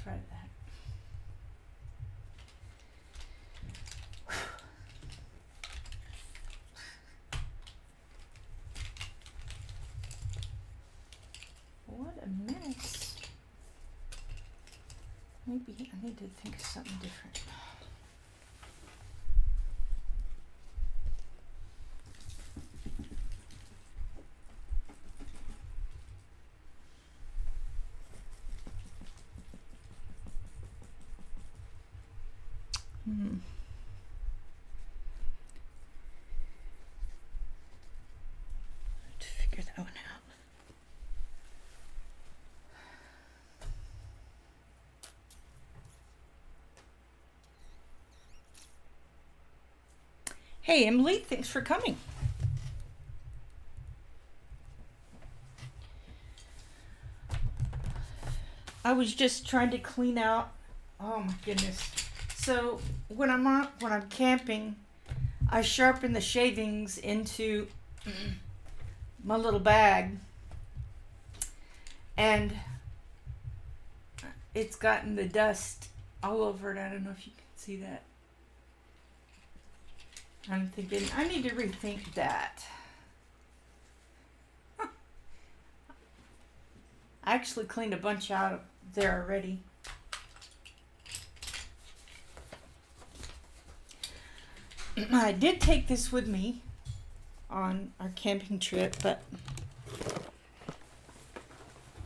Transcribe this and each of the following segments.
try that. What a mess. Maybe I need to think of something different. Have to figure that one out. Hey, Emily, thanks for coming. I was just trying to clean out. Oh my goodness. So when I'm camping, I sharpen the shavings into my little bag, and it's gotten the dust all over it. I don't know if you can see that. I'm thinking I need to rethink that. I actually cleaned a bunch out of there already. I did take this with me on our camping trip, but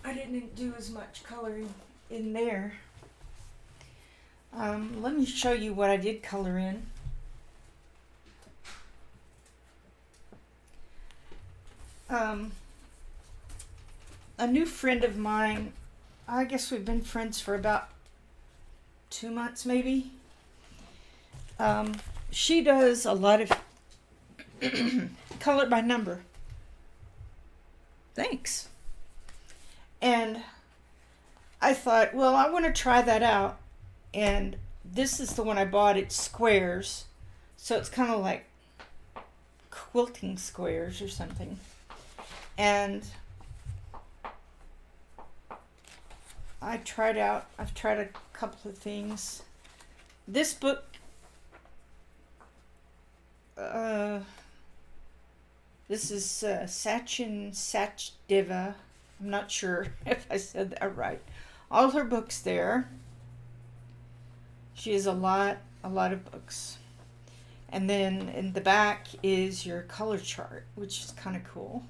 I didn't do as much coloring in there. Let me show you what I did color in. A new friend of mine, I guess we've been friends for about 2 months maybe. She does a lot of color by number. Thanks. And I thought, well, I want to try that out. And this is the one I bought. It's squares. So it's kind of like quilting squares or something. And I've tried a couple of things. This book, this is Sachin Sachdeva. I'm not sure if I said that right. All her books there. She has a lot of books. And then in the back is your color chart, which is kind of cool.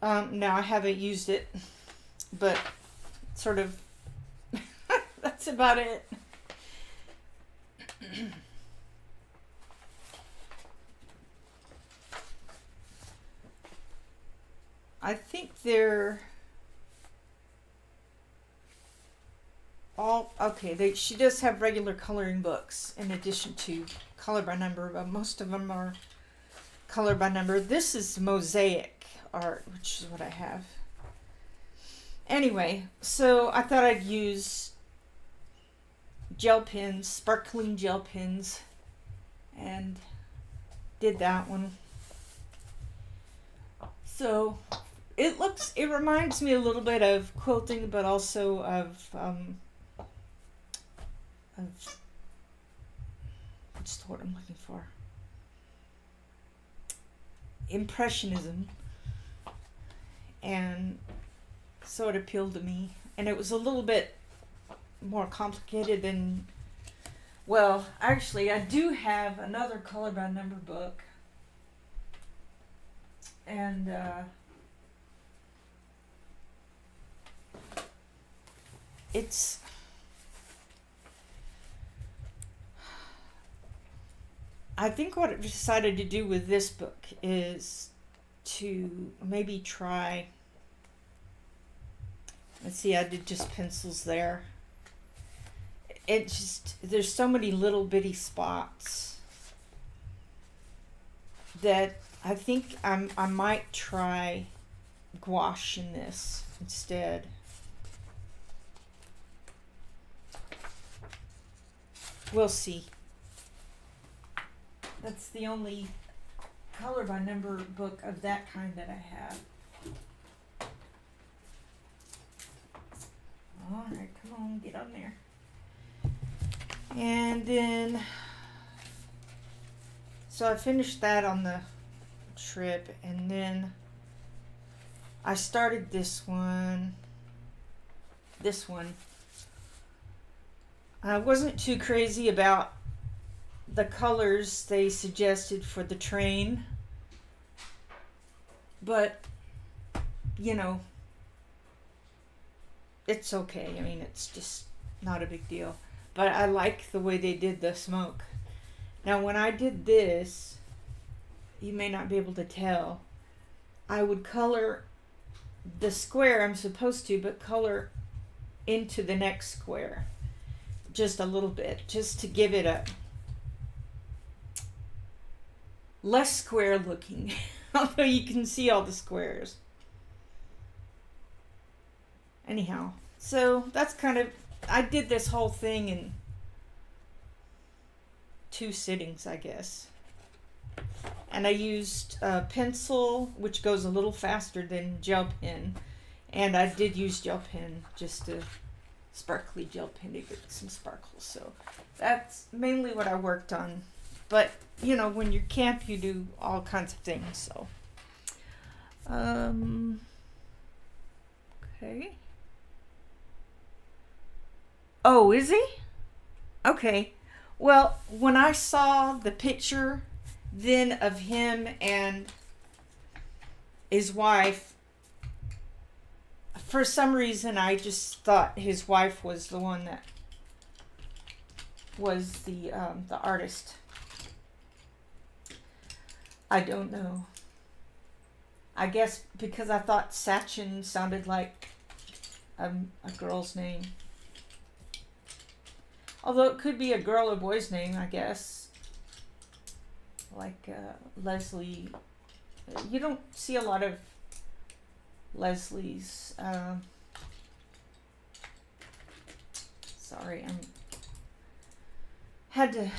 Now I haven't used it, but sort of that's about it. I think they're all okay. She does have regular coloring books in addition to color by number, but most of them are color by number. This is mosaic art, which is what I have. Anyway, so I thought I'd use gel pens, sparkling gel pens, and did that one. So it reminds me a little bit of quilting, but also of what's the word I'm looking for? Impressionism. And so it appealed to me. And it was a little bit more complicated than, well, actually I do have another color by number book. And it's I think what I decided to do with this book is to maybe try, let's see, I did just pencils there. It just, there's so many little bitty spots that I think I might try gouache in this instead. We'll see. That's the only color by number book of that kind that I have. All right, come on, get on there. And then, so I finished that on the trip, and then I started this one. I wasn't too crazy about the colors they suggested for the train, but you know, it's okay. I mean, it's just not a big deal. But I like the way they did the smoke. Now, when I did this, you may not be able to tell, I would color the square I'm supposed to, but color into the next square just a little bit, just to give it a less square looking, although you can see all the squares. Anyhow, so that's kind of, I did this whole thing in 2 sittings, I guess. And I used a pencil, which goes a little faster than gel pen. And I did use gel pen, just a sparkly gel pen to get some sparkles. So that's mainly what I worked on. But, you know, when you camp, you do all kinds of things. So, okay. Oh, is he? Okay. Well, when I saw the picture then of him and his wife, for some reason I just thought his wife was the one that was the artist. I don't know. I guess because I thought Sachin sounded like a girl's name. Although it could be a girl or boy's name, I guess. Like Leslie. You don't see a lot of Leslies. Sorry, had to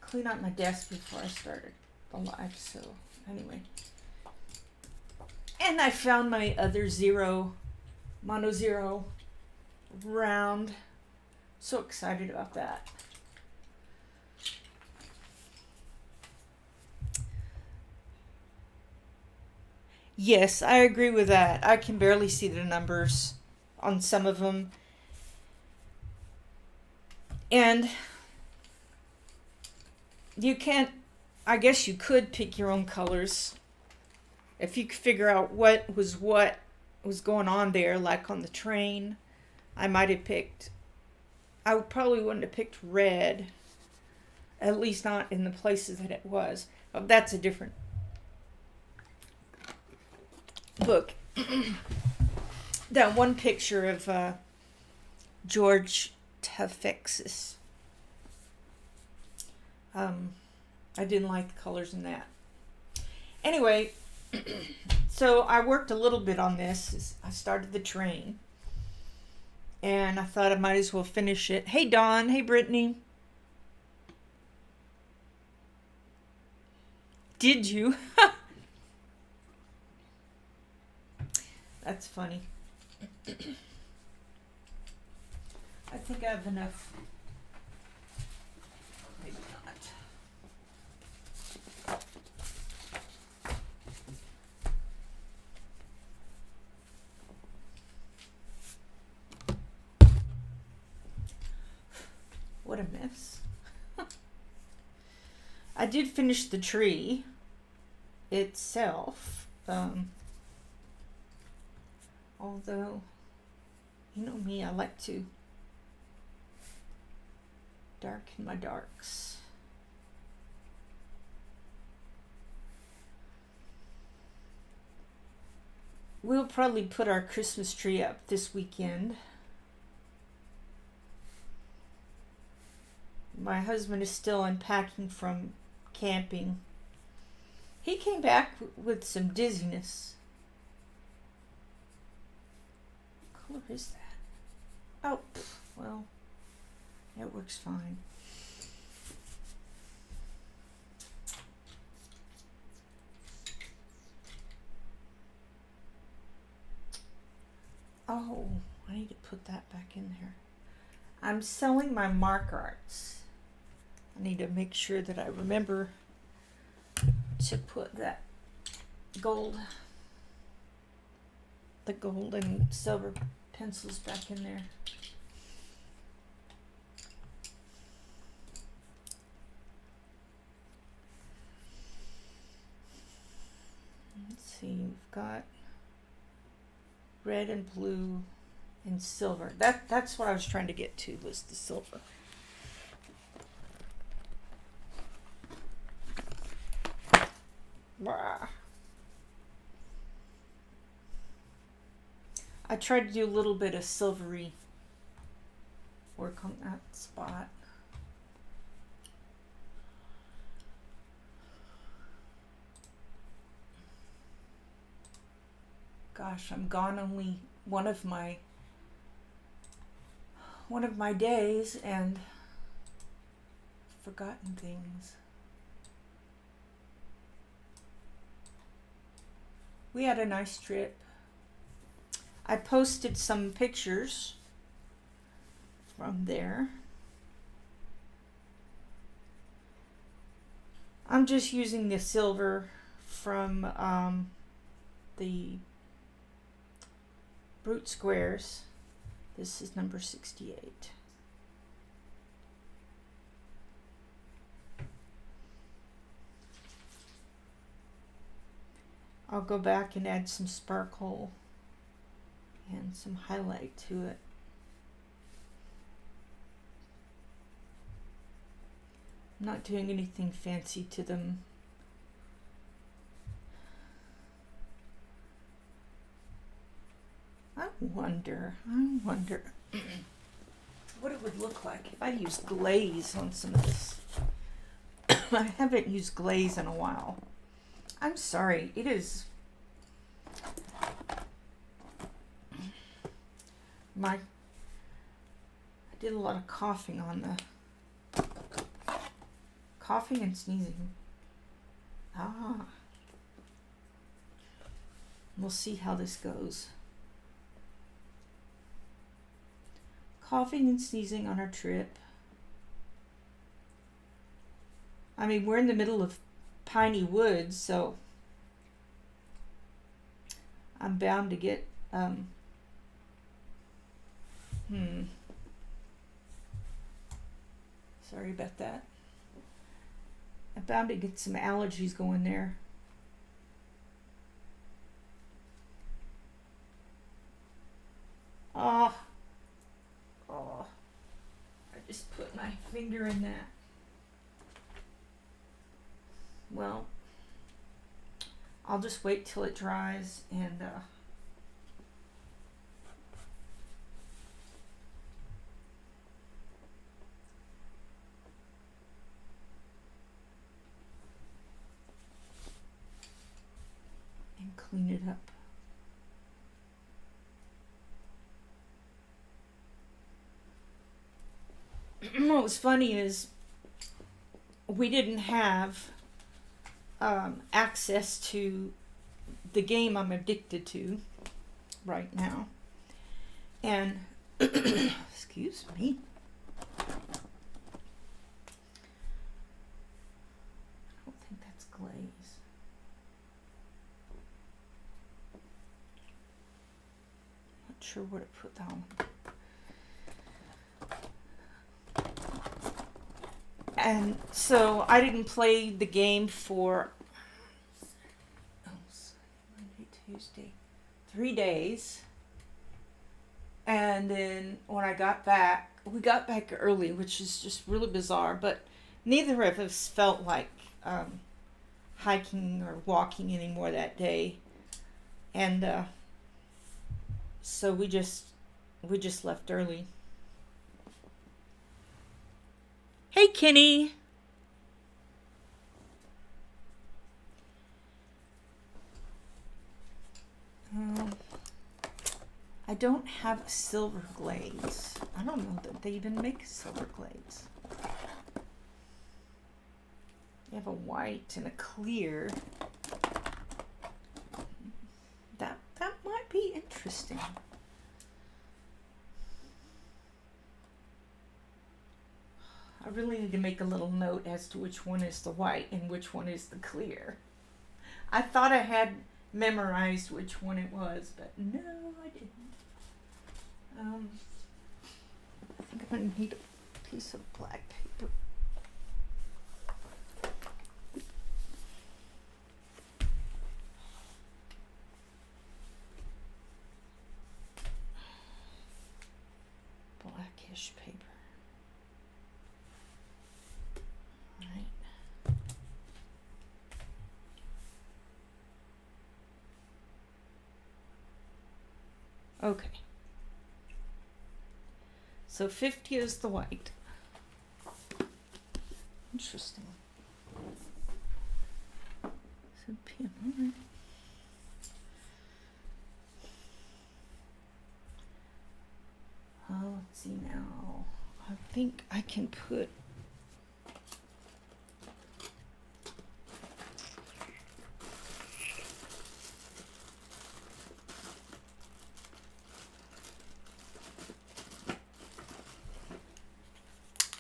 clean out my desk before I started the live, so anyway. And I found my other mono zero round. So excited about that. Yes, I agree with that. I can barely see the numbers on some of them. And you can't, I guess you could pick your own colors. If you could figure out what was going on there, like on the train, I probably wouldn't have picked red, at least not in the places that it was. That's a different book. That one picture of George Tafexis. I didn't like the colors in that. Anyway, so I worked a little bit on this. I started the train. And I thought I might as well finish it. Hey, Dawn. Hey, Brittany. Did you? That's funny. I think I have enough. Maybe not. What a mess. I did finish the tree itself. Although, you know me, I like to darken my darks. We'll probably put our Christmas tree up this weekend. My husband is still unpacking from camping. He came back with some dizziness. What color is that? Oh, well, it works fine. Oh, I need to put that back in there. I'm selling my mark arts. I need to make sure that I remember to put that gold, the gold and silver pencils back in there. Let's see, we've got red and blue and silver. That's what I was trying to get to, was the silver. Blah. I tried to do a little bit of silvery work on that spot. Gosh, I'm gone only one of my days and forgotten things. We had a nice trip. I posted some pictures from there. I'm just using the silver from the Brute Squares. This is number 68. I'll go back and add some sparkle and some highlight to it. I'm not doing anything fancy to them. I wonder what it would look like if I used glaze on some of this. I haven't used glaze in a while. I'm sorry, it is I did a lot of coughing on the coughing and sneezing. We'll see how this goes. Coughing and sneezing on our trip. I mean, we're in the middle of piney woods, so I'm bound to get sorry about that. I'm bound to get some allergies going there. I just put my finger in that. Well, I'll just wait till it dries and clean it up. What was funny is we didn't have access to the game I'm addicted to right now, and excuse me, I don't think that's glaze. Not sure where to put that one. And so I didn't play the game for Monday, Tuesday, 3 days. And then when I got back, we got back early, which is just really bizarre, but neither of us felt like hiking or walking anymore that day. And so we just left early. Hey, Kenny. I don't have a silver glaze. I don't know that they even make silver glaze. They have a white and a clear. That might be interesting. I really need to make a little note as to which one is the white and which one is the clear. I thought I had memorized which one it was, but no, I didn't. I think I'm going to need a piece of black paper. Blackish paper. Right. Okay. So 50 is the white. Interesting. So PM, all right. Let's see now. I think I can put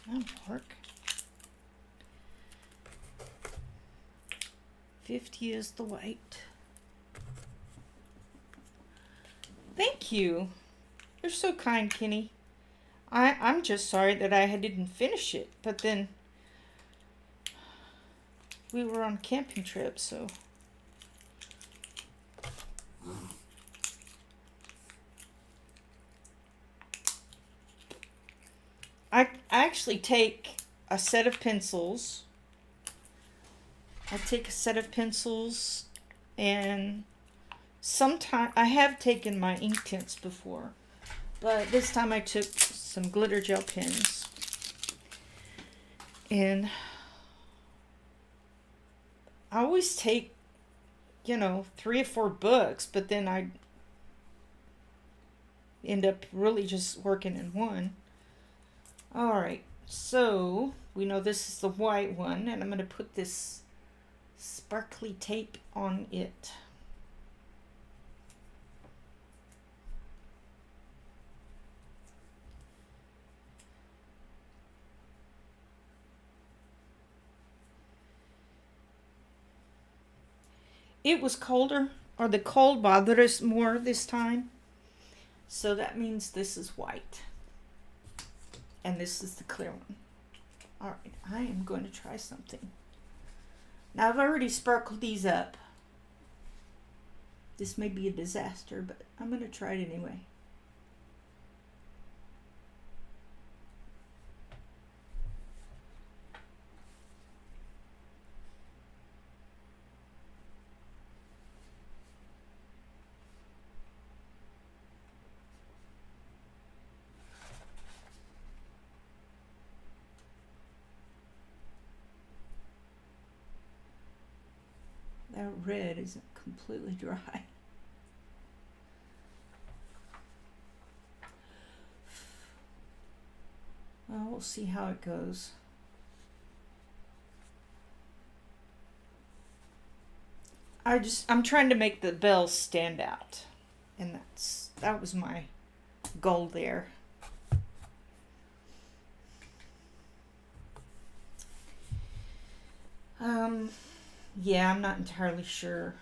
that'll work. 50 is the white. Thank you. You're so kind, Kenny. I'm just sorry that I didn't finish it, but then we were on a camping trip, so. I actually take a set of pencils. I take a set of pencils, and sometimes I have taken my ink tints before, but this time I took some glitter gel pens, and I always take, 3 or 4 books, but then I end up really just working in one. All right, so we know this is the white one, and I'm going to put this sparkly tape on it. It was colder, or the cold bothered us more this time. So that means this is white. And this is the clear one. Alright, I am going to try something. Now I've already sparkled these up. This may be a disaster, but I'm going to try it anyway. That red isn't completely dry. Well, we'll see how it goes. I'm trying to make the bells stand out. And that was my goal there. Yeah, I'm not entirely sure.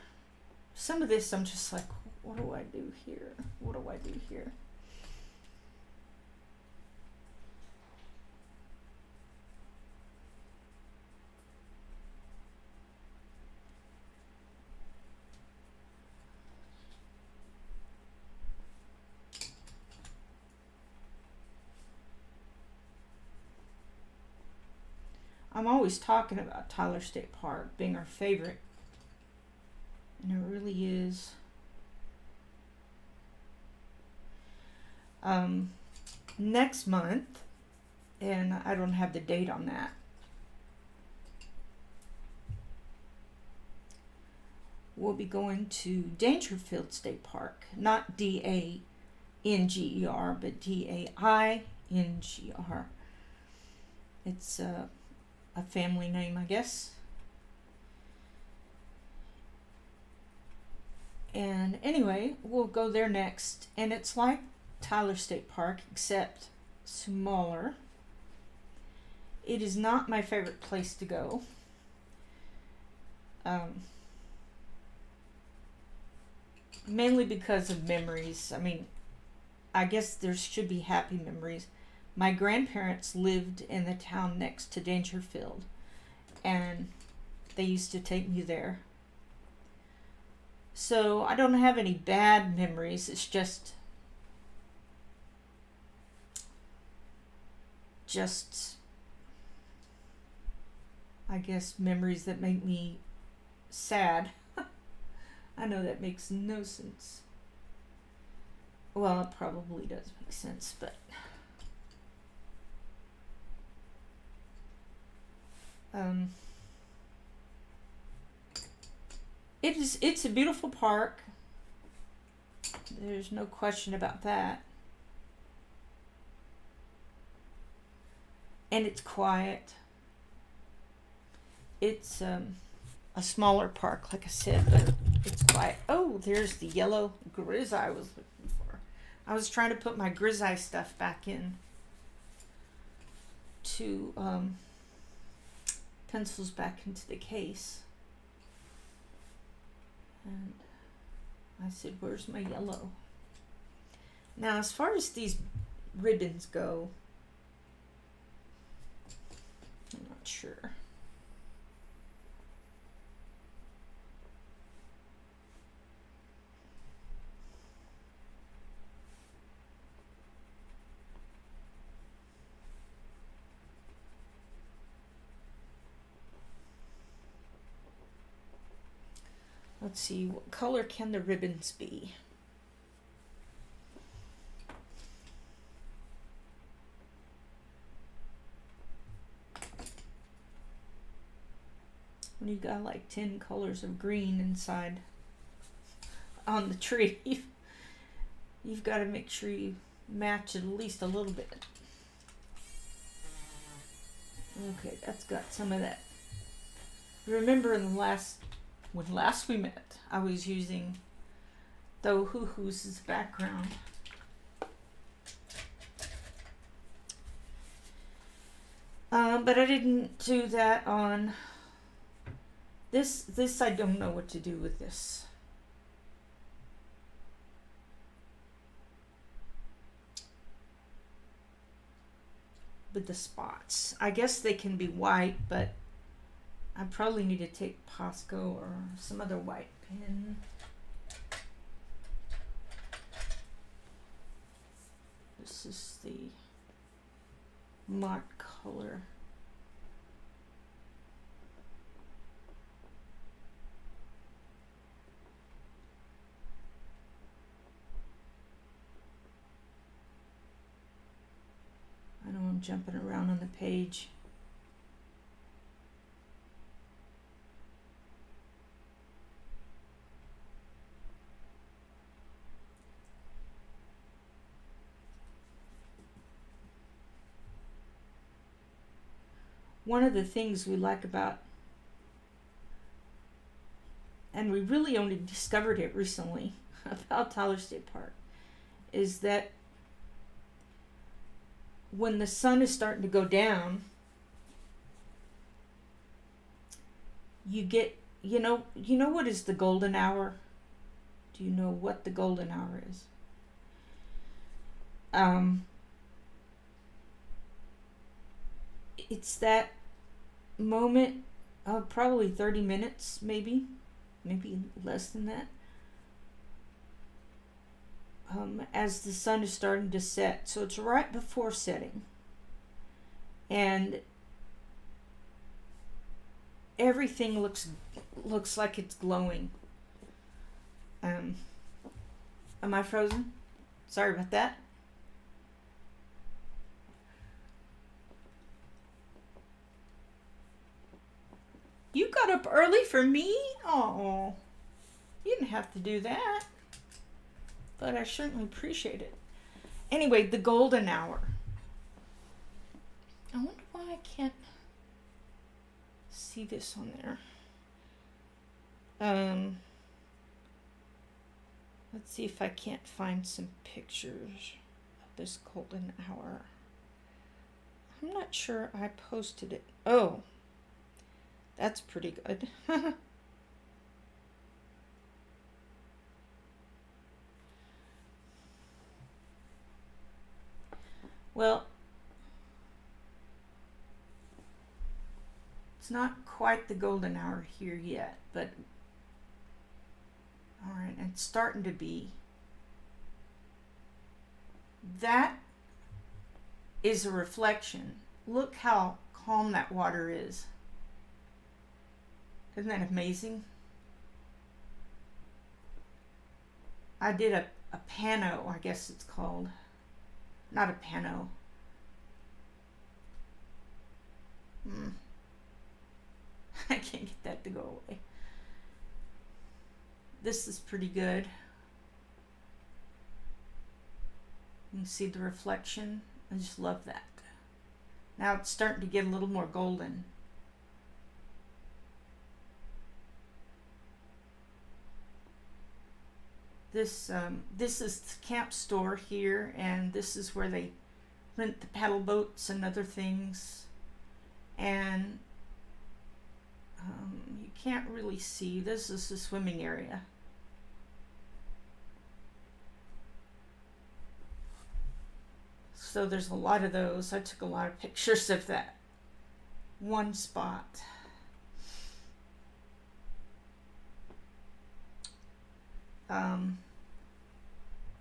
Some of this I'm just like, what do I do here? What do I do here? I'm always talking about Tyler State Park being our favorite, and it really is. Next month, and I don't have the date on that, we'll be going to Dangerfield State Park, not Danger, but Dainger. It's a family name, I guess. And anyway, we'll go there next, and it's like Tyler State Park except smaller. It is not my favorite place to go. Mainly because of memories. I mean, I guess there should be happy memories. My grandparents lived in the town next to Dangerfield, and they used to take me there. So I don't have any bad memories. It's just I guess memories that make me sad. I know that makes no sense. Well, it probably does make sense, but it's a beautiful park. There's no question about that. And it's quiet. It's a smaller park, like I said, but it's quiet. Oh, there's the yellow grizzly I was looking for. I was trying to put my grizzly stuff back in to pencils back into the case. And I said, where's my yellow? Now, as far as these ribbons go, I'm not sure. Let's see, what color can the ribbons be? When you got like 10 colors of green inside on the tree, you've got to make sure you match it at least a little bit. Okay, that's got some of that. Remember when last we met, I was using the Ohuhus as background. But I didn't do that on this. I don't know what to do with this. With the spots. I guess they can be white, but I probably need to take Posco or some other white pen. This is the Mott color. I know I'm jumping around on the page. One of the things we like about, and we really only discovered it recently about Tyler State Park, is that when the sun is starting to go down, you get, you know what is the golden hour? Do you know what the golden hour is? It's that moment of probably 30 minutes, maybe less than that, as the sun is starting to set. So it's right before setting, and everything looks like it's glowing. Am I frozen? Sorry about that. You got up early for me? Oh, you didn't have to do that. But I certainly appreciate it. Anyway, the golden hour. I wonder why I can't see this on there. Let's see if I can't find some pictures of this golden hour. I'm not sure I posted it. Oh, that's pretty good. Well, it's not quite the golden hour here yet, but all right, it's starting to be. That is a reflection. Look how calm that water is. Isn't that amazing? I did a pano, I guess it's called. Not a pano. I can't get that to go away. This is pretty good. You can see the reflection. I just love that. Now it's starting to get a little more golden. This is the camp store here, and this is where they rent the paddle boats and other things. And you can't really see. This is the swimming area. So there's a lot of those. I took a lot of pictures of that one spot.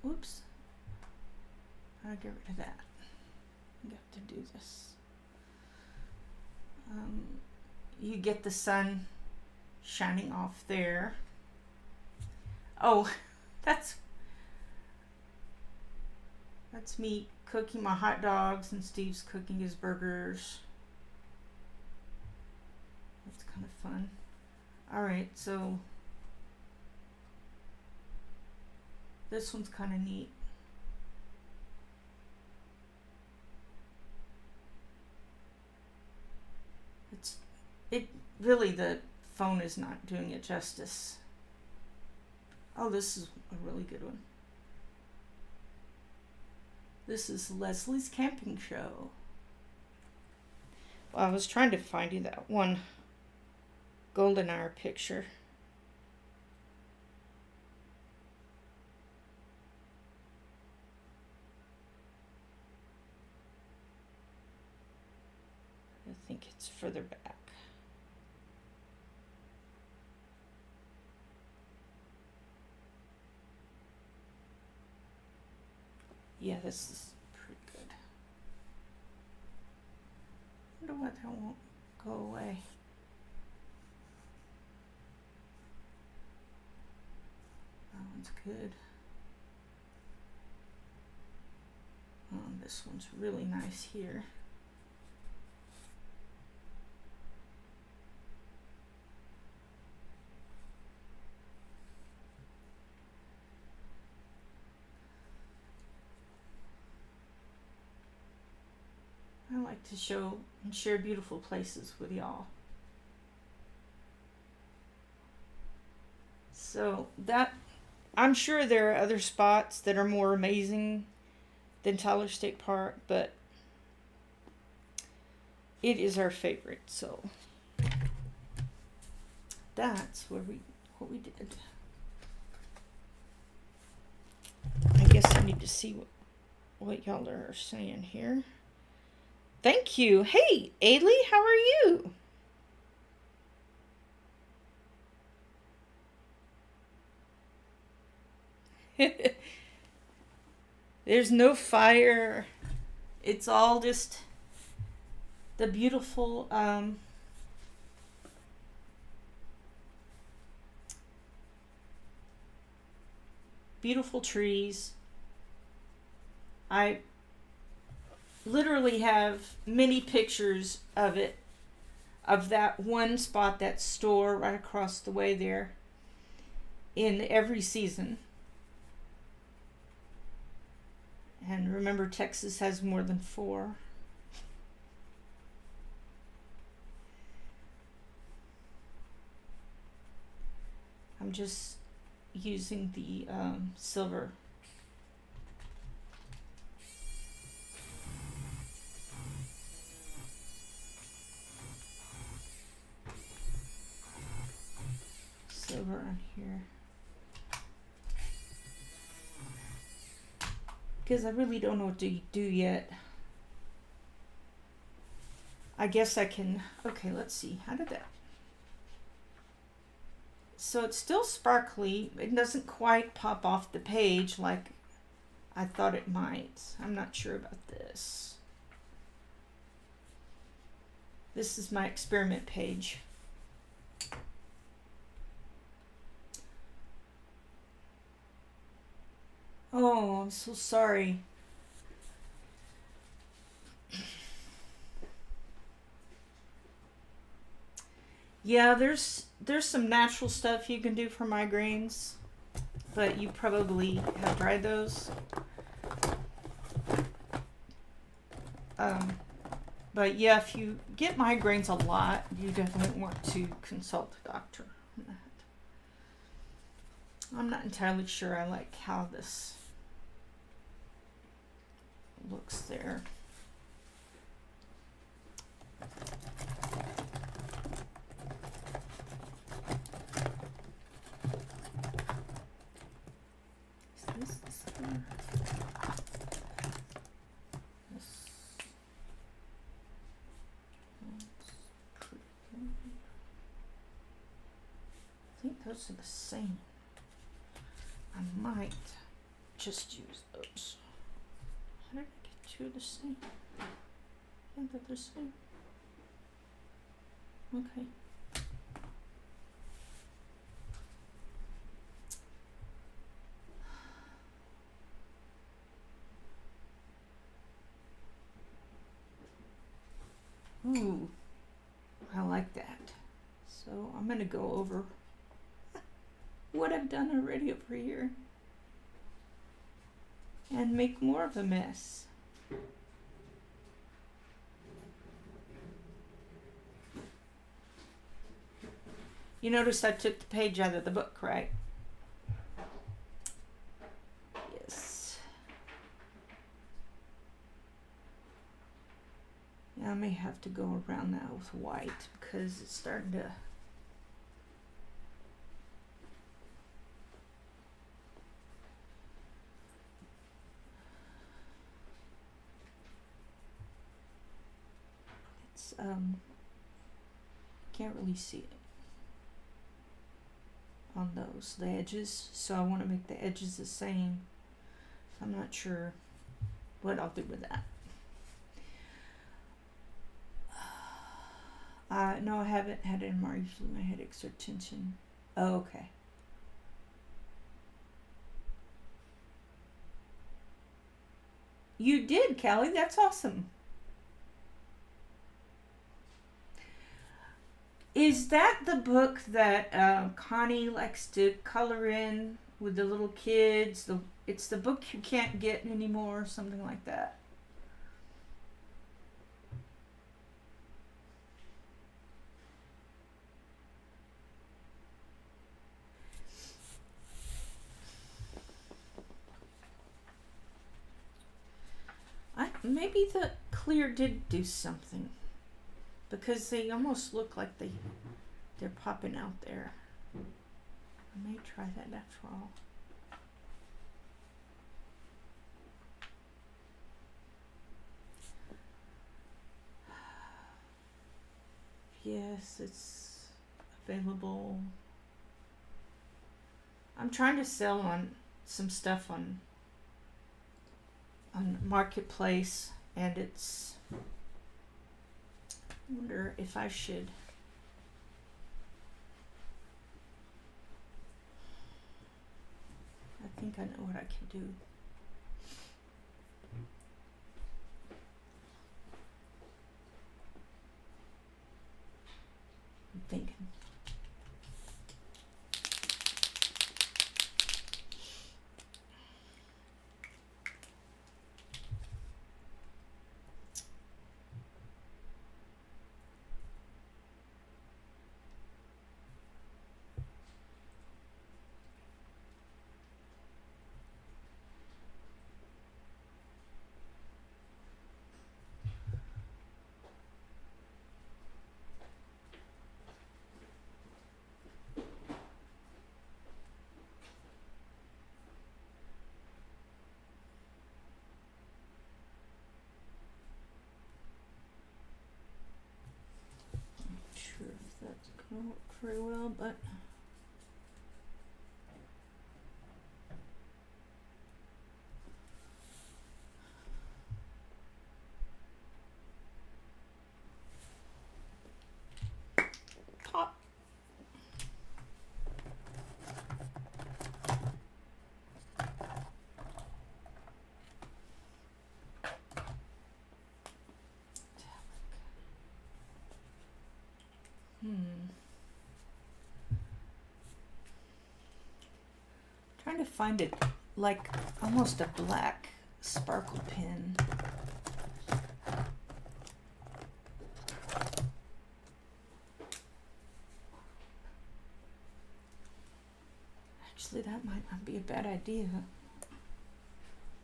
Oops. I'll get rid of that. I have to do this. You get the sun shining off there. Oh, that's me cooking my hot dogs, and Steve's cooking his burgers. That's kind of fun. All right, so this one's kind of neat. It really, the phone is not doing it justice. Oh, this is a really good one. This is Leslie's Camping Show. Well, I was trying to find you that one golden hour picture. I think it's further back. Yeah, this is pretty good. I wonder why that won't go away. That one's good. Oh, this one's really nice here. I like to show and share beautiful places with y'all. So that, I'm sure there are other spots that are more amazing than Tyler State Park, but it is our favorite. So that's what we did. I guess I need to see what y'all are saying here. Thank you. Hey, Ailey, how are you? There's no fire. It's all just the beautiful beautiful trees. I literally have many pictures of it, of that one spot, that store right across the way there, in every season. And remember, Texas has more than 4. I'm just using the silver. over on here. Because I really don't know what to do yet. I guess I can, okay, let's see, how did that? So it's still sparkly. It doesn't quite pop off the page like I thought it might. I'm not sure about this. This is my experiment page. Oh, I'm so sorry. Yeah, there's some natural stuff you can do for migraines, but you probably have tried those. But yeah, if you get migraines a lot, you definitely want to consult a doctor on that. I'm not entirely sure I like how this looks there. Is this one? This. Pretty good. I think those are the same. I might just use those. How did I get two the same? I think they're the same. Okay. Ooh, I like that. So I'm gonna go over what I've done already over here and make more of a mess. You notice I took the page out of the book, right? Yes. Yeah, I may have to go around that with white because it's starting to. It's can't really see it on those, the edges, so I want to make the edges the same. I'm not sure what I'll do with that. No, I haven't had MR. Usually my headaches are tension. Oh, okay. You did, Kelly. That's awesome. Is that the book that Connie likes to color in with the little kids? It's the book you can't get anymore, something like that. Maybe the clear did do something, because they almost look like they're popping out there. I may try that after all. Yes, it's available. I'm trying to sell on some stuff on Marketplace, and it's, I wonder if I should. I think I know what I can do. I'm thinking. don't work very well, but top. Trying to find it like almost a black sparkle pen. Actually, that might not be a bad idea.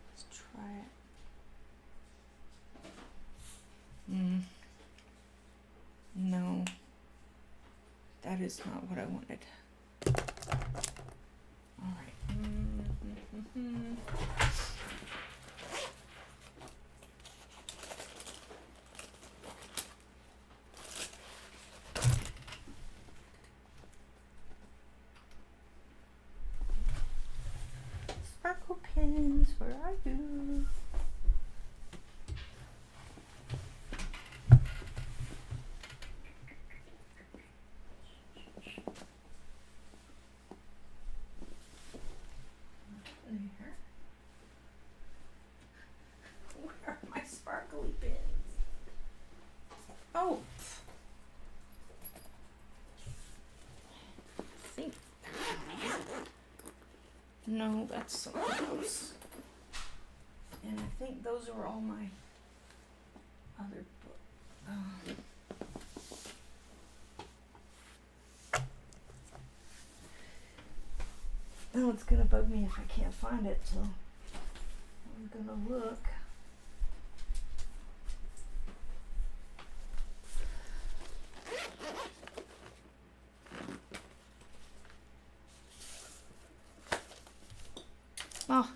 Let's try it. No, that is not what I wanted. All right. Sparkle pins, where are you? Where are my sparkly pins? Oh. I think. No, that's something else. And I think those are all my other books. Oh, it's gonna bug me if I can't find it, so I'm gonna look. Oh.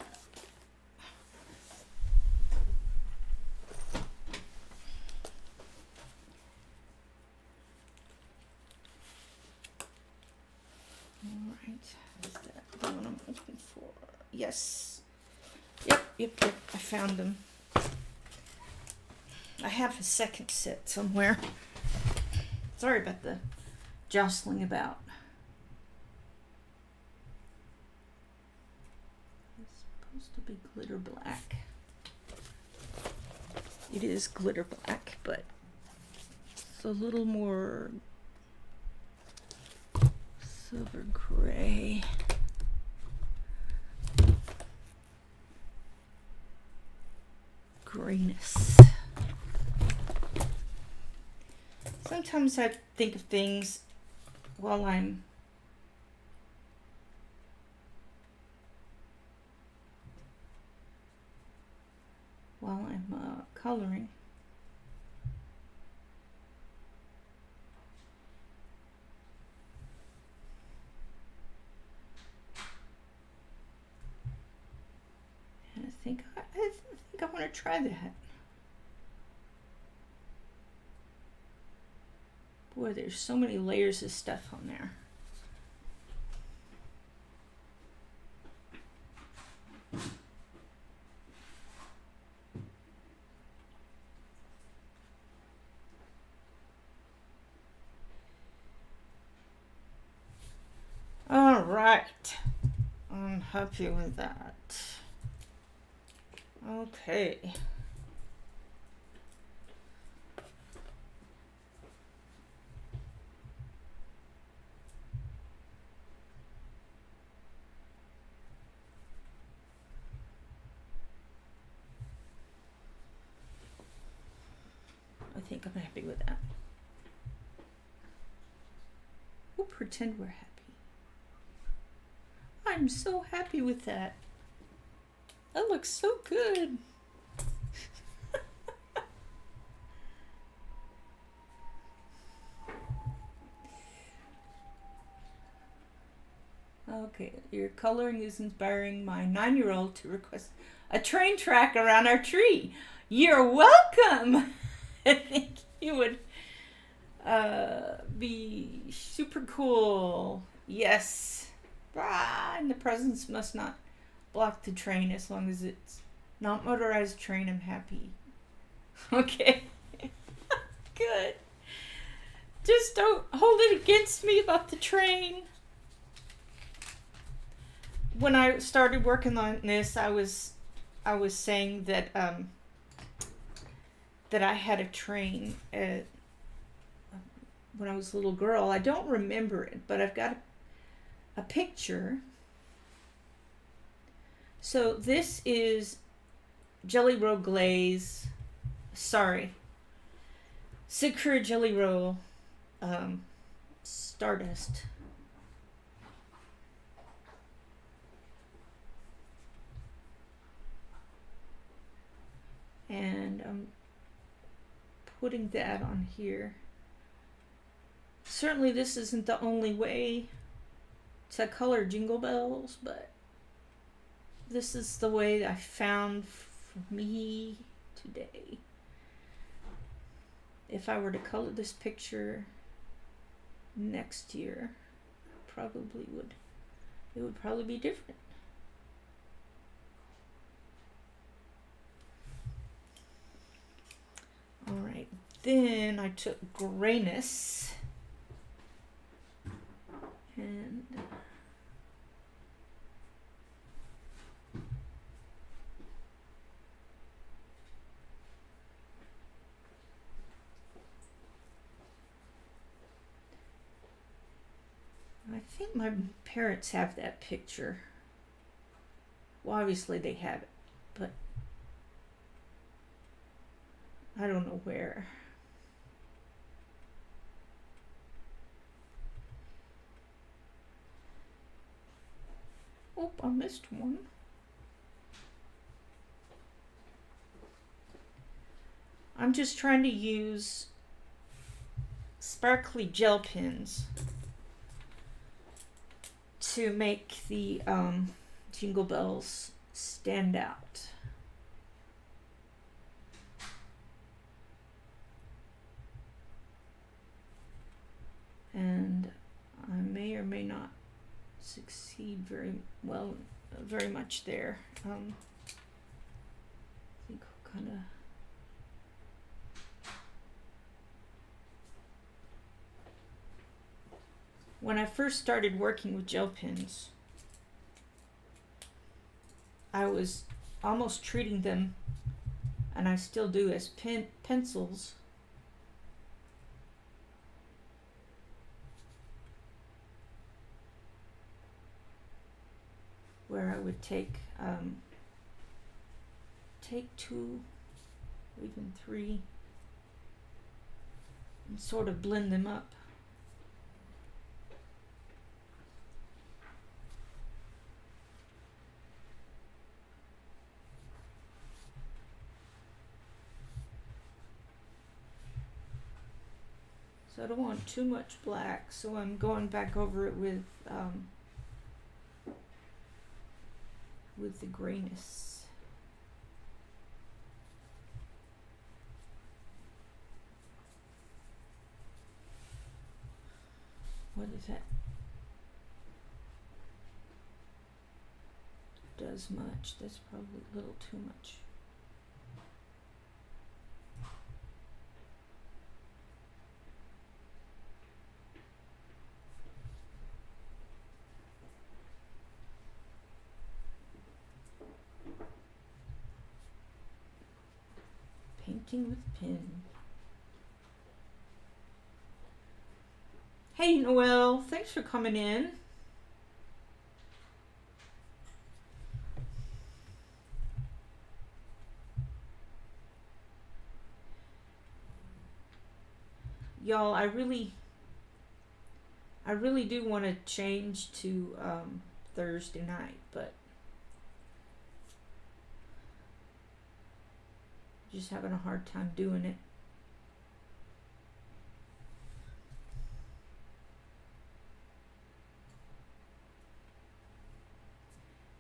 Alright, is that the one I'm looking for? Yes. Yep, I found them. I have a second set somewhere. Sorry about the jostling about. It's supposed to be glitter black. It is glitter black, but it's a little more silver gray. Grayness. Sometimes I think of things while I'm coloring. And I think I want to try that. Boy, there's so many layers of stuff on there. All right, I'm happy with that. Okay. I think I'm happy with that. We'll pretend we're happy. I'm so happy with that. That looks so good. Okay, your coloring is inspiring my 9-year-old to request a train track around our tree. You're welcome. I think you would Be super cool. Yes. Ah, and the presents must not block the train as long as it's not motorized train. I'm happy. Okay. Good. Just don't hold it against me about the train. When I started working on this, I was saying that that I had a train at, when I was a little girl. I don't remember it, but I've got a picture. So this is Jelly Roll Glaze. Sorry. Sakura Jelly Roll Stardust. And I'm putting that on here. Certainly this isn't the only way to color Jingle Bells, but this is the way I found for me today. If I were to color this picture next year, probably would. It would probably be different. All right, then I took grayness and I think my parents have that picture. Well, obviously they have it, but I don't know where. Oh, I missed one. I'm just trying to use sparkly gel pens to make the Jingle Bells stand out. And I may or may not succeed very much there. I think we'll kind of when I first started working with gel pens, I was almost treating them, and I still do, as pencils. Where I would take two, or even three, and sort of blend them up. So I don't want too much black, so I'm going back over it with the grayness. What is that? Does much. That's probably a little too much. Painting with pen. Hey Noelle, thanks for coming in. Y'all, I really do want to change to Thursday night, but just having a hard time doing it.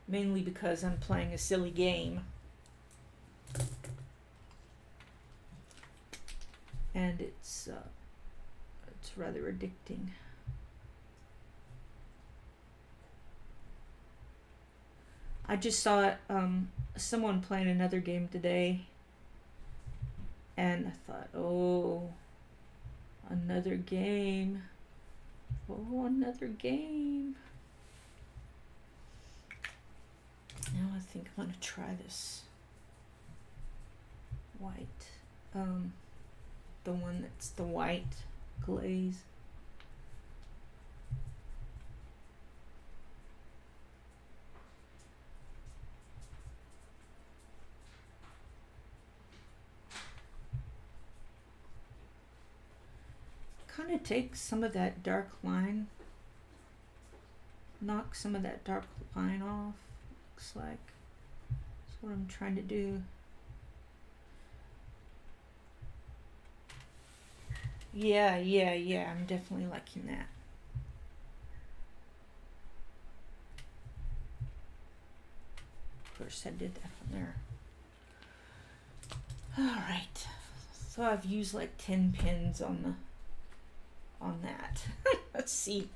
Mainly because I'm playing a silly game. And it's It's rather addicting. I just saw someone playing another game today, and I thought, oh, another game. Oh, another game. Now I think I'm gonna try this white. The one that's the white glaze. Kind of takes some of that dark line, knock some of that dark line off. Looks like that's what I'm trying to do. Yeah, I'm definitely liking that. Of course I did that on there. Alright, so I've used like 10 pins on that. Let's see.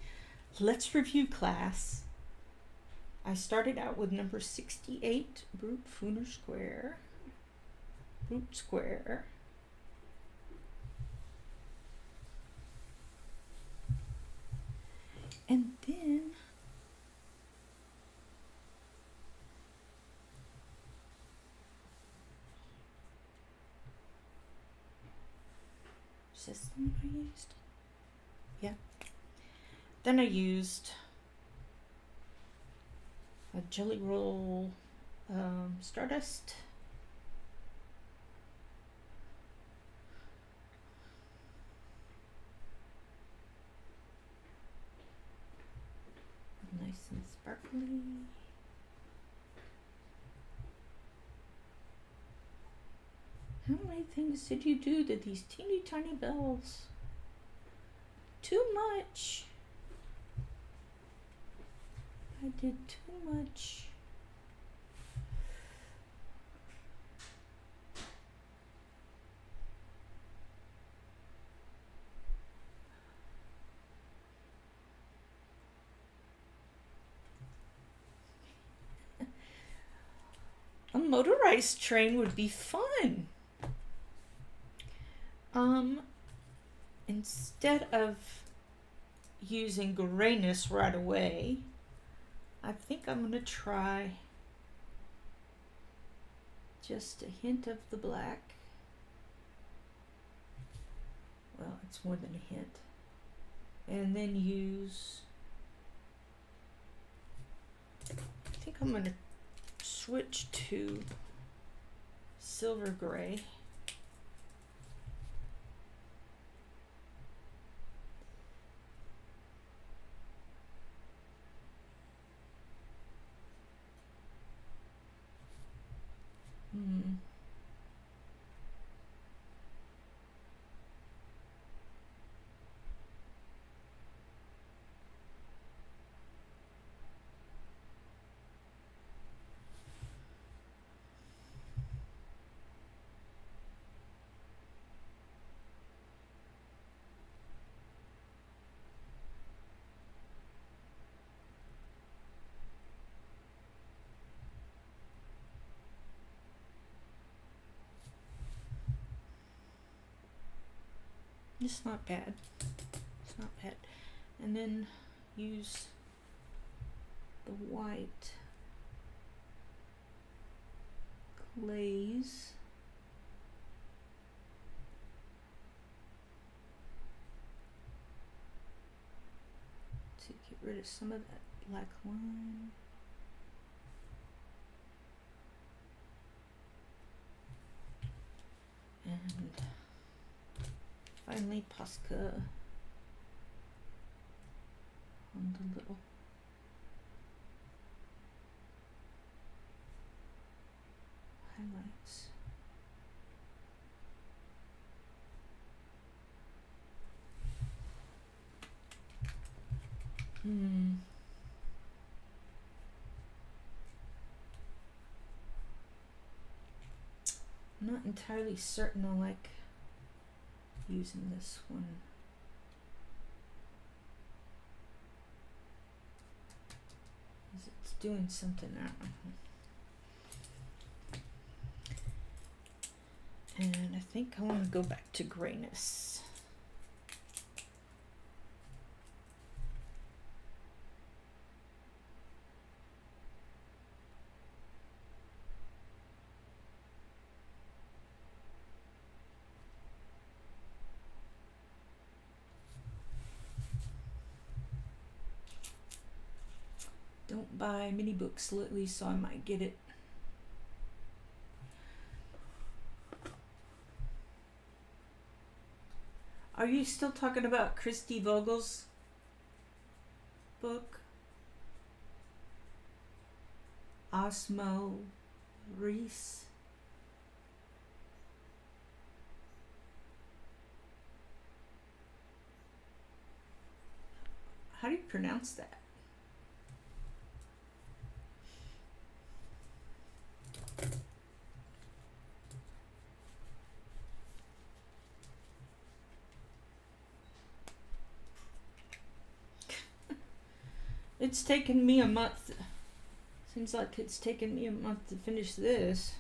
Let's review class. I started out with number 68, Brute Funer Square. Brute Square. And then is this the one I used? Yeah. Then I used a Jelly Roll Stardust. Nice and sparkly. How many things did you do to these teeny tiny bells? Too much. I did too much. A motorized train would be fun. Instead of using grayness right away, I think I'm gonna try just a hint of the black. Well, it's more than a hint. And then use, I think I'm gonna switch to silver gray. It's not bad. It's not bad. And then use the white glaze. To get rid of some of that black line. And finally Posca on the little highlights. I'm not entirely certain I like using this one. doing something now. And I think I want to go back to grayness. Don't buy mini books lately, so I might get it. Are you still talking about Christy Vogel's book? Osmo Reese? How do you pronounce that? It's taken me a month. Seems like it's taken me a month to finish this.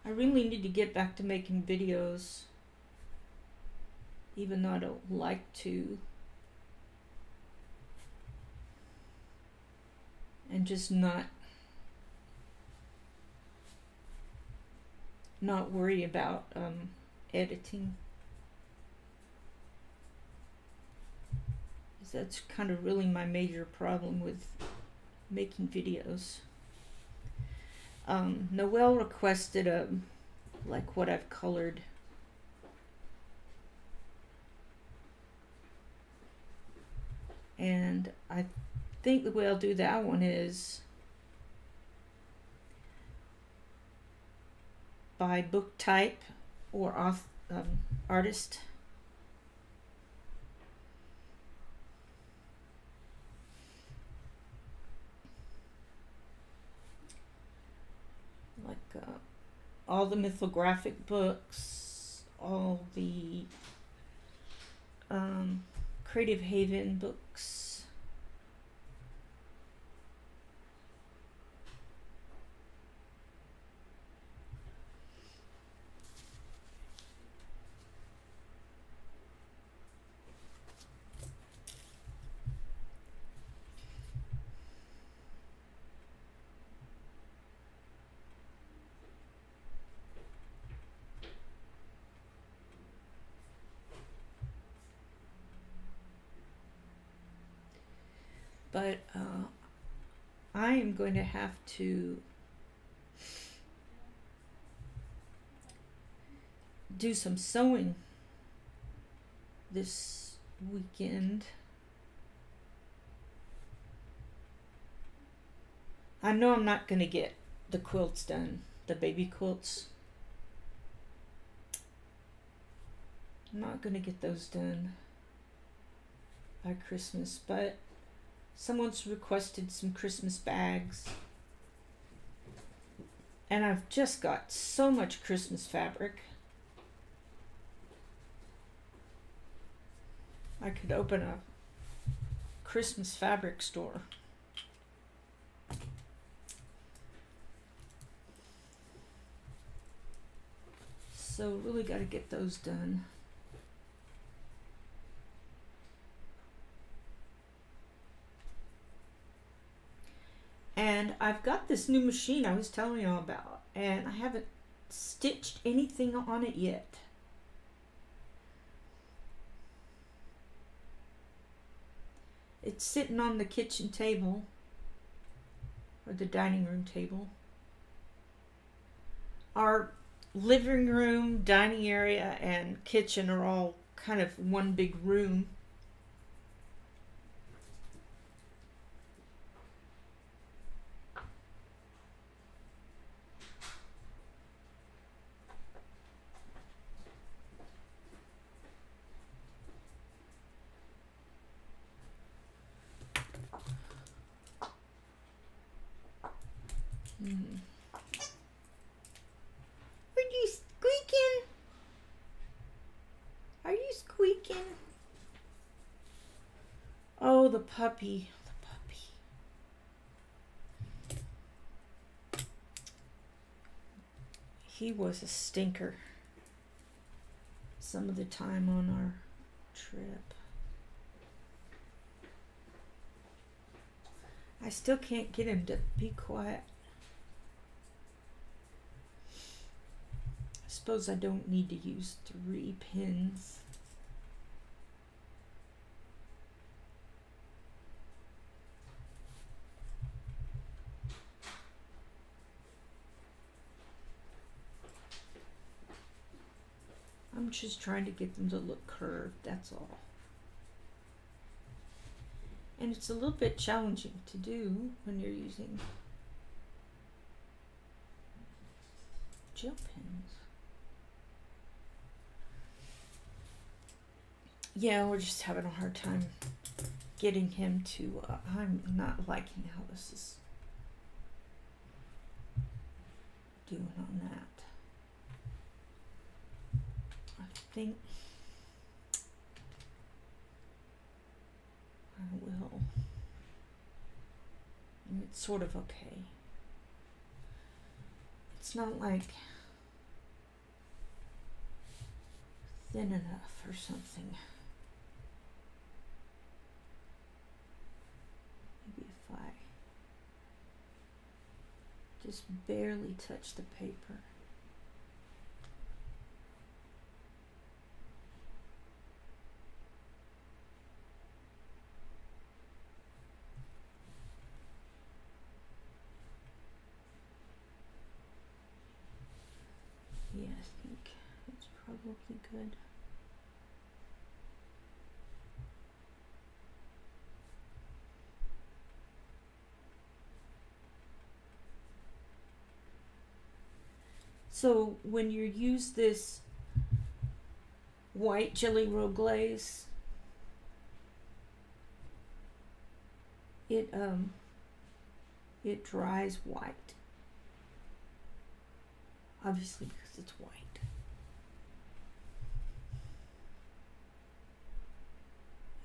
I really need to get back to making videos, even though I don't like to. And just not worry about editing. That's kind of really my major problem with making videos. Noelle requested like what I've colored. And I think the way I'll do that one is by book type or artist. Like all the mythographic books, all the Creative Haven books. But I am going to have to do some sewing this weekend. I know I'm not going to get the quilts done, the baby quilts. I'm not going to get those done by Christmas, but someone's requested some Christmas bags. And I've just got so much Christmas fabric. I could open a Christmas fabric store. So really got to get those done. And I've got this new machine I was telling you all about, and I haven't stitched anything on it yet. It's sitting on the kitchen table, or the dining room table. Our living room, dining area, and kitchen are all kind of one big room. Were you squeaking? stinking. Oh, the puppy. The puppy. He was a stinker some of the time on our trip. I still can't get him to be quiet. I suppose I don't need to use 3 pins. I'm just trying to get them to look curved, that's all. And it's a little bit challenging to do when you're using gel pens. Yeah, we're just having a hard time getting him to, I'm not liking how this is doing on that. I think I will. And it's sort of okay. It's not like thin enough or something. Maybe if I just barely touch the paper. Yeah, I think it's probably good. So when you use this white Jelly Roll glaze, it dries white. Obviously, because it's white.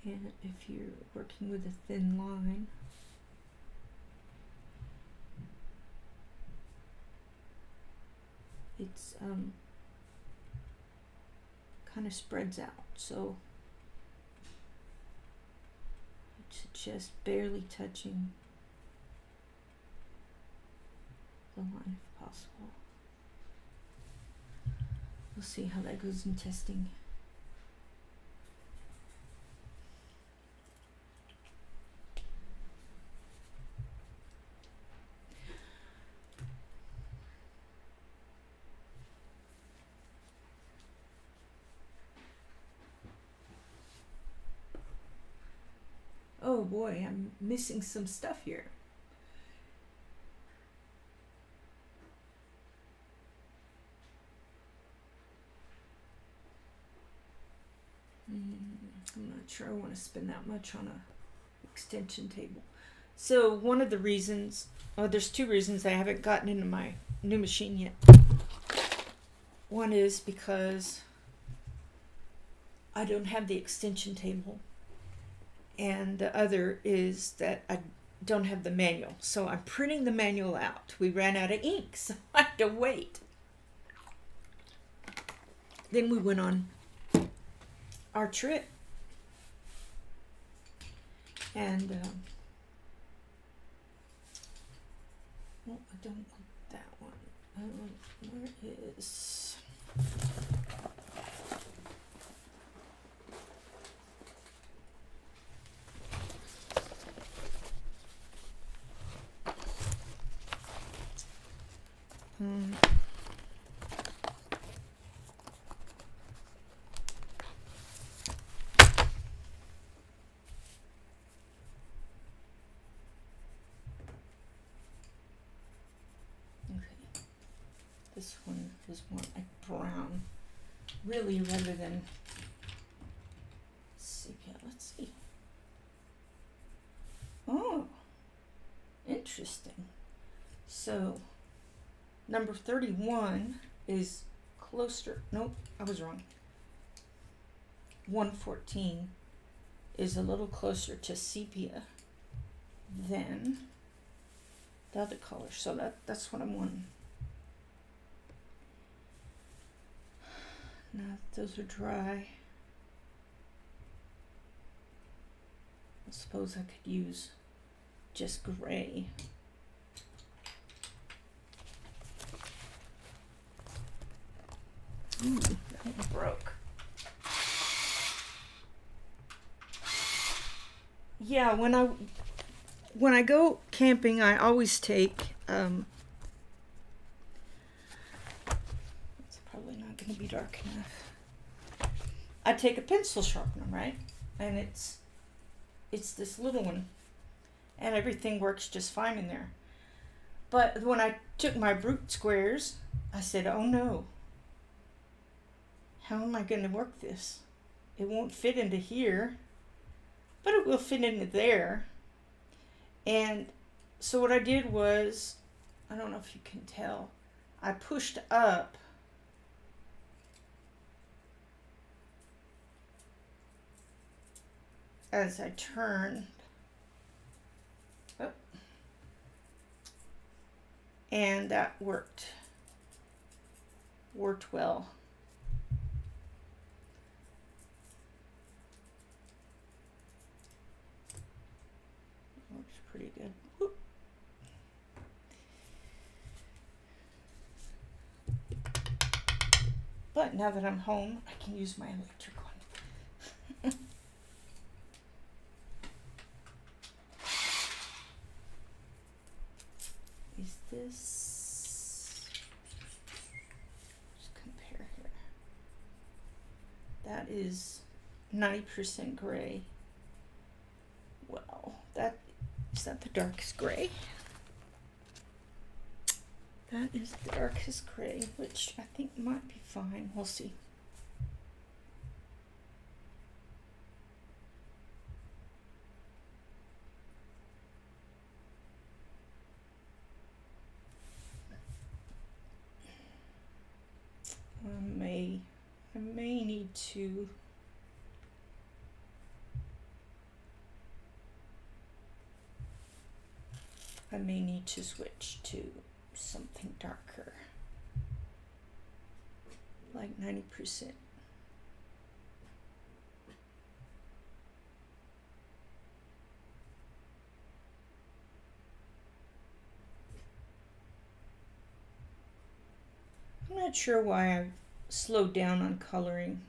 And if you're working with a thin line, it's kind of spreads out, so it's just barely touching the line if possible. We'll see how that goes in testing. Oh boy, I'm missing some stuff here. I'm not sure I want to spend that much on a extension table. So one of the reasons, there's 2 reasons I haven't gotten into my new machine yet. One is because I don't have the extension table, and the other is that I don't have the manual. So I'm printing the manual out. We ran out of ink, so I had to wait. Then we went on our trip, and well, I don't want that one. Where is this one is more like brown, really, rather than sepia. Let's see. Oh, interesting. So, number 31 is closer. Nope, I was wrong. 114 is a little closer to sepia than the other color, so that's what I'm wanting. Now those are dry, I suppose I could use just gray. Ooh, that one broke. Yeah, when I go camping, I always take it's probably not going to be dark enough. I take a pencil sharpener, right? And it's this little one, and everything works just fine in there. But when I took my Brute squares, I said, "Oh no. How am I going to work this? It won't fit into here, but it will fit into there." And so what I did was, I don't know if you can tell, I pushed up as I turned. Oh. And that worked well. Works pretty good. Whoop. But now that I'm home, I can use my electric one. Is this, just compare here. That is 90% gray. Well, is that the darkest gray? That is the darkest gray, which I think might be fine. We'll see. I may need to switch to something darker, like 90%. I'm not sure why I've slowed down on coloring.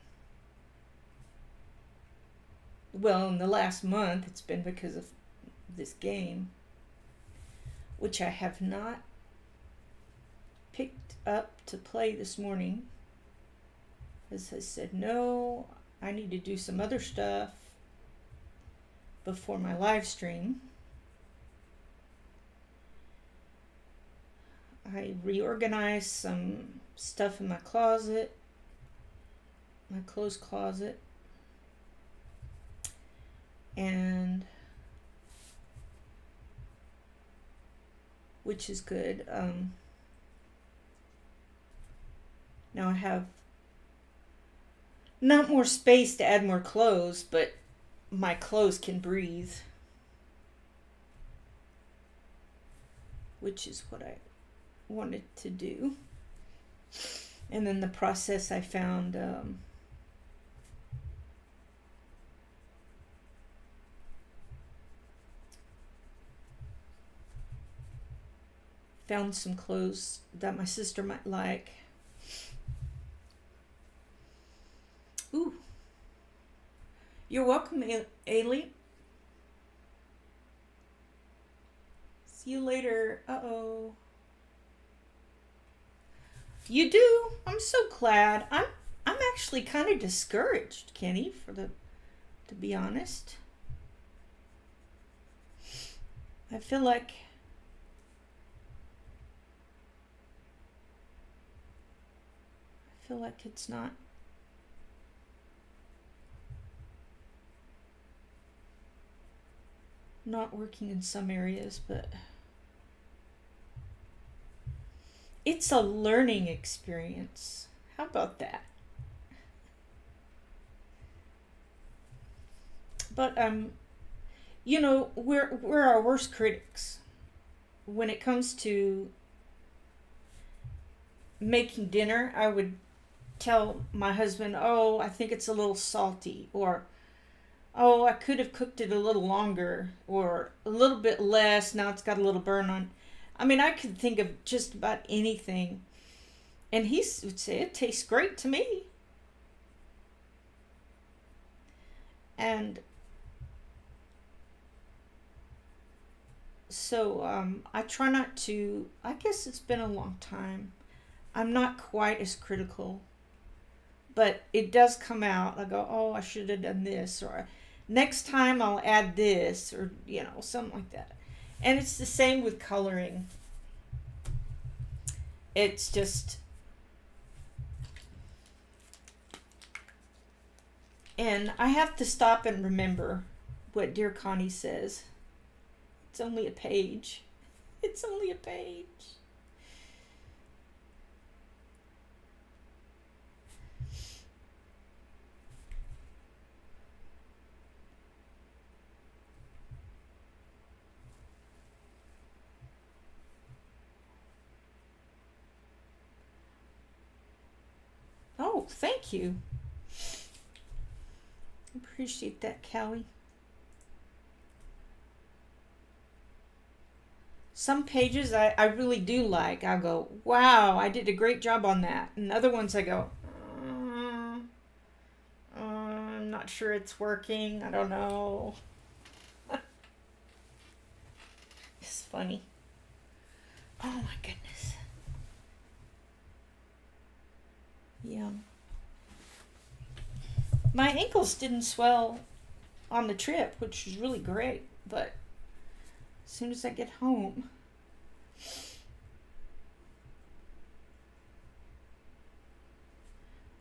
Well, in the last month, it's been because of this game, which I have not picked up to play this morning. As I said, no, I need to do some other stuff before my live stream. I reorganized some stuff in my closet, my clothes closet, and which is good. Now I have not more space to add more clothes, but my clothes can breathe, which is what I wanted to do. And then the process, I found some clothes that my sister might like. Ooh. You're welcome, Ailey. See you later. Uh-oh. You do? I'm so glad. I'm actually kind of discouraged, Kenny, to be honest. I feel like it's not working in some areas, but it's a learning experience. How about that? But you know, we're our worst critics when it comes to making dinner. I would tell my husband, "Oh, I think it's a little salty," or "Oh, I could have cooked it a little longer," or "a little bit less. Now it's got a little burn on." I mean, I could think of just about anything, and he would say it tastes great to me. And so I try not to. I guess it's been a long time. I'm not quite as critical, but it does come out. I go, "Oh, I should have done this," or "next time I'll add this," or something like that. And it's the same with coloring. It's just, and I have to stop and remember what dear Connie says. It's only a page. It's only a page. Oh, thank you. Appreciate that, Callie. Some pages I really do like. I go, "Wow, I did a great job on that." And other ones I go, I'm not sure it's working. I don't know. It's funny. Oh my goodness. Yeah. My ankles didn't swell on the trip, which was really great. But as soon as I get home,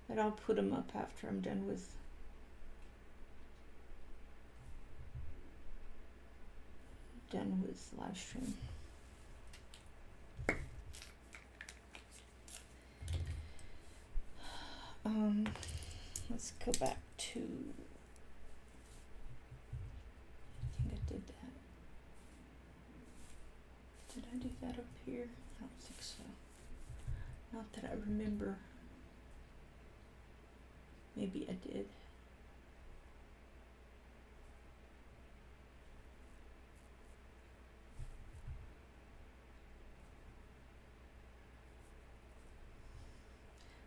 but I'll put them up after I'm done with live stream. Let's go back to. I think I did that. Did I do that up here? I don't think so. Not that I remember. Maybe I did.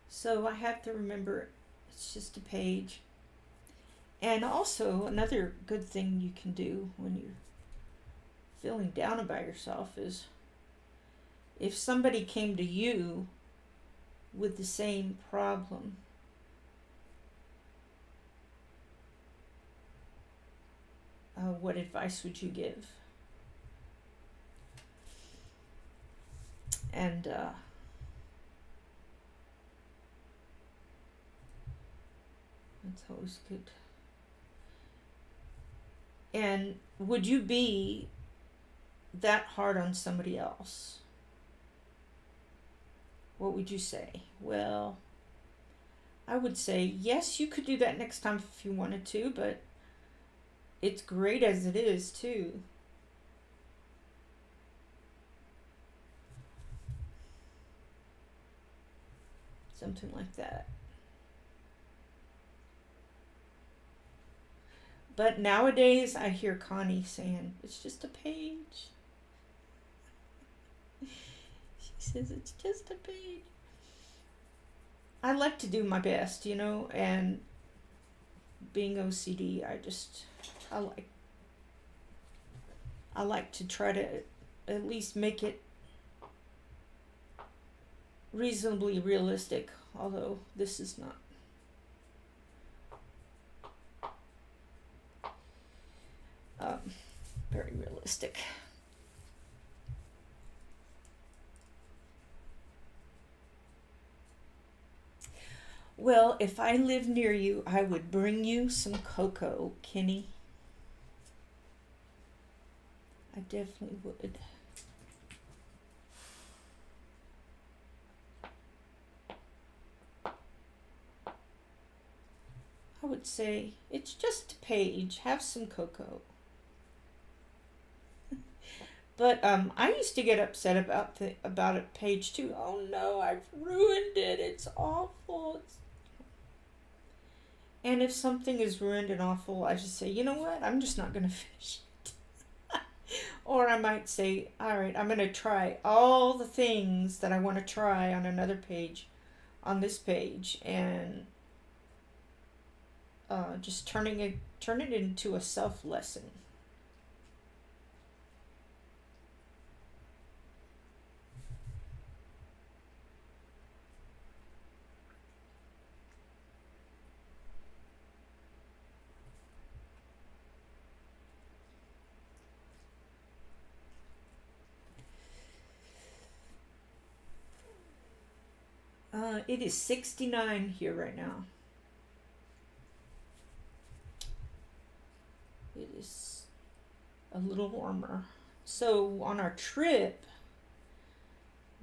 So I have to remember it's just a page. And also, another good thing you can do when you're feeling down about yourself is if somebody came to you with the same problem, what advice would you give? And that's always good. And would you be that hard on somebody else? What would you say? Well, I would say, yes, you could do that next time if you wanted to, but it's great as it is, too. Something like that. But nowadays, I hear Connie saying, it's just a page. She says, it's just a page. I like to do my best, and being OCD, I like to try to at least make it reasonably realistic, although this is not. Very realistic. Well, if I lived near you, I would bring you some cocoa, Kenny. I definitely would. I would would say, it's just a page. Have some cocoa. But I used to get upset about a page too. Oh no, I've ruined it. It's awful. And if something is ruined and awful, I just say, you know what? I'm just not gonna finish it. Or I might say, all right, I'm gonna try all the things that I want to try on another page, on this page, and just turn it into a self lesson. It is 69 here right now. It is a little warmer. So on our trip,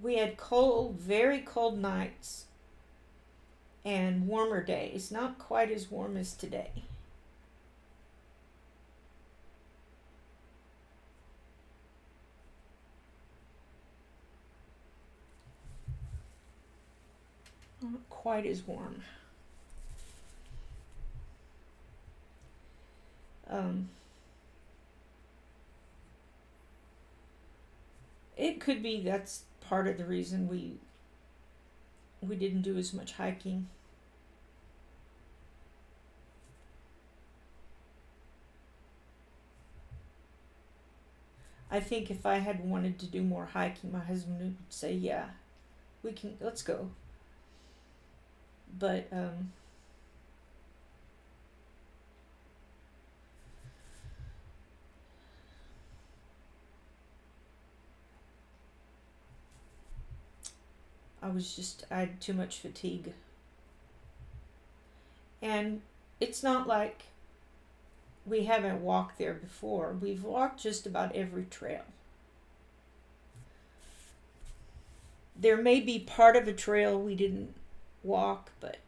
we had cold, very cold nights and warmer days. Not quite as warm as today. Not quite as warm. It could be that's part of the reason we didn't do as much hiking. I think if I had wanted to do more hiking, my husband would say, "Yeah, let's go." But I had too much fatigue. And it's not like we haven't walked there before. We've walked just about every trail. There may be part of a trail we didn't walk, but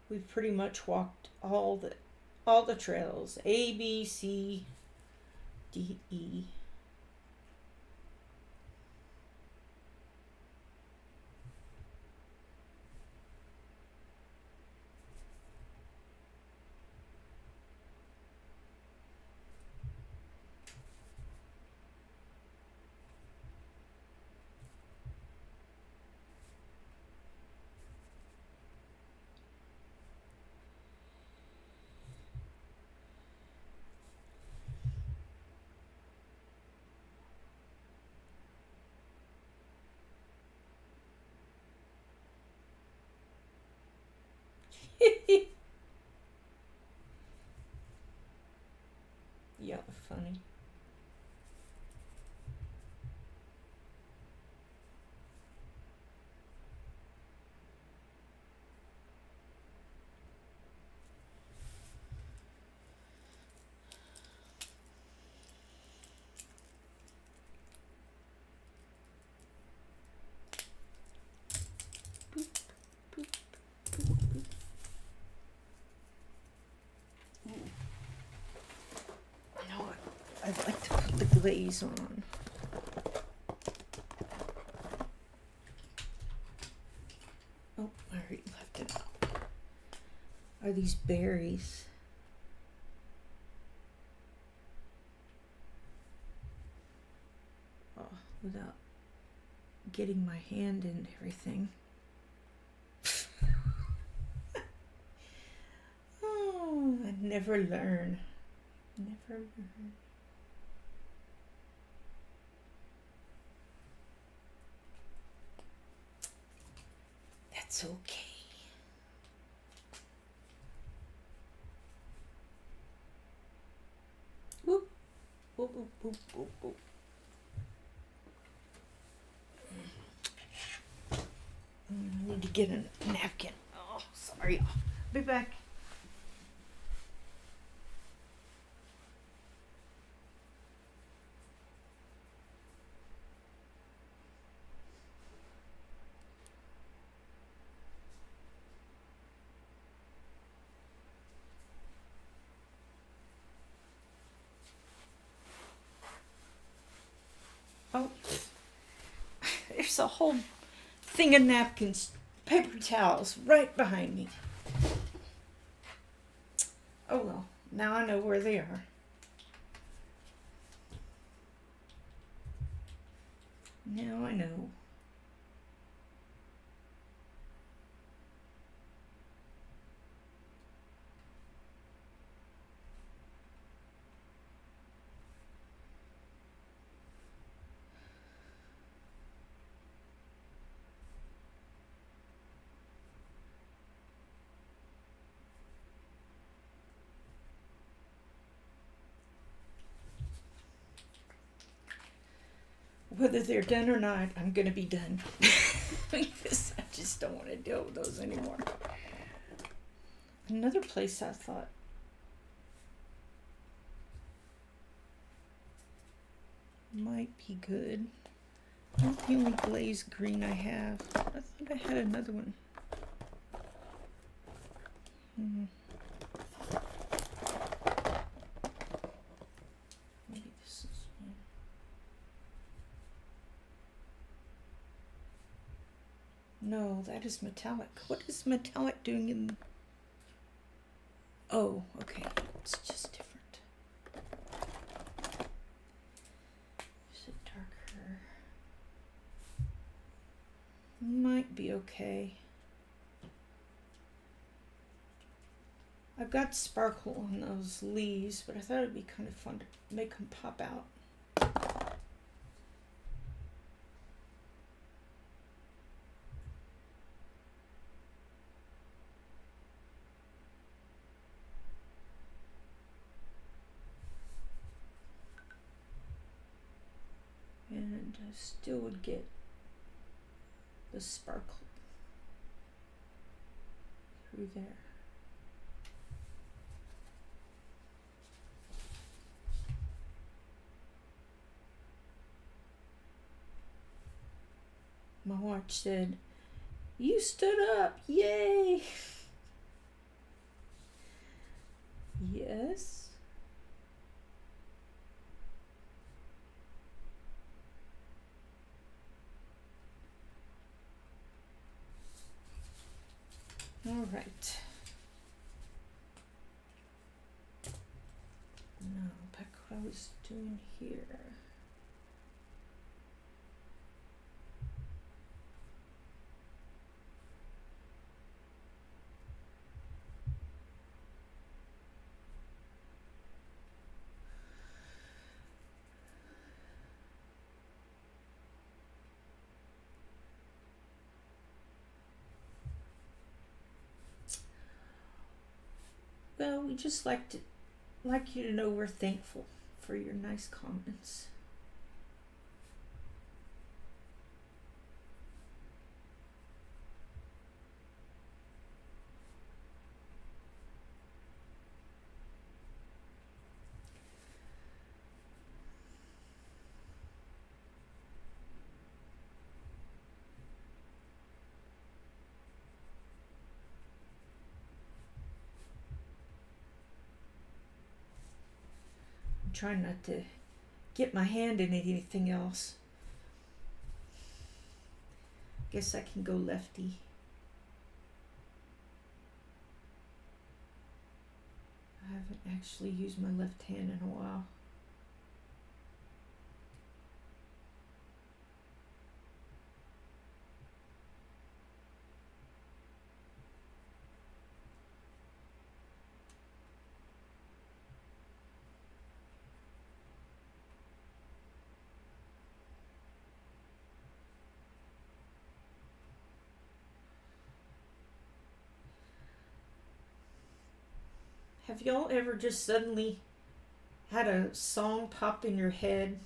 we've pretty much walked all the trails. A, B, C, D, E. Yeah, funny. Boop, boop, boop, boop. I know I'd like to put the glaze on. Oh, I already left it out. Are these berries? Oh, without getting my hand in everything. Oh, I never learn. Never learn. That's okay. Whoop, whoop, whoop, whoop, whoop, whoop. I need to get a napkin. Oh, sorry. I'll be back. there's a whole thing of napkins, paper towels right behind me. Oh well, now I know where they are. Now I know. Whether they're done or not, I'm going to be done. Because I just don't want to deal with those anymore. Another place I thought might be good. That's the only glazed green I have. I thought I had another one. Maybe this is one. No, that is metallic. What is metallic doing in... Oh, okay. It's just different. Is it darker? Might be okay. I've got sparkle on those leaves, but I thought it'd be kind of fun to make them pop out. And I still would get the sparkle through there. My watch said, "You stood up, yay!" Yes. All right. Now, back what I was doing here. Well, we just like you to know we're thankful for your nice comments. I'm trying not to get my hand in anything else. Guess I can go lefty. I haven't actually used my left hand in a while. Have y'all ever just suddenly had a song pop in your head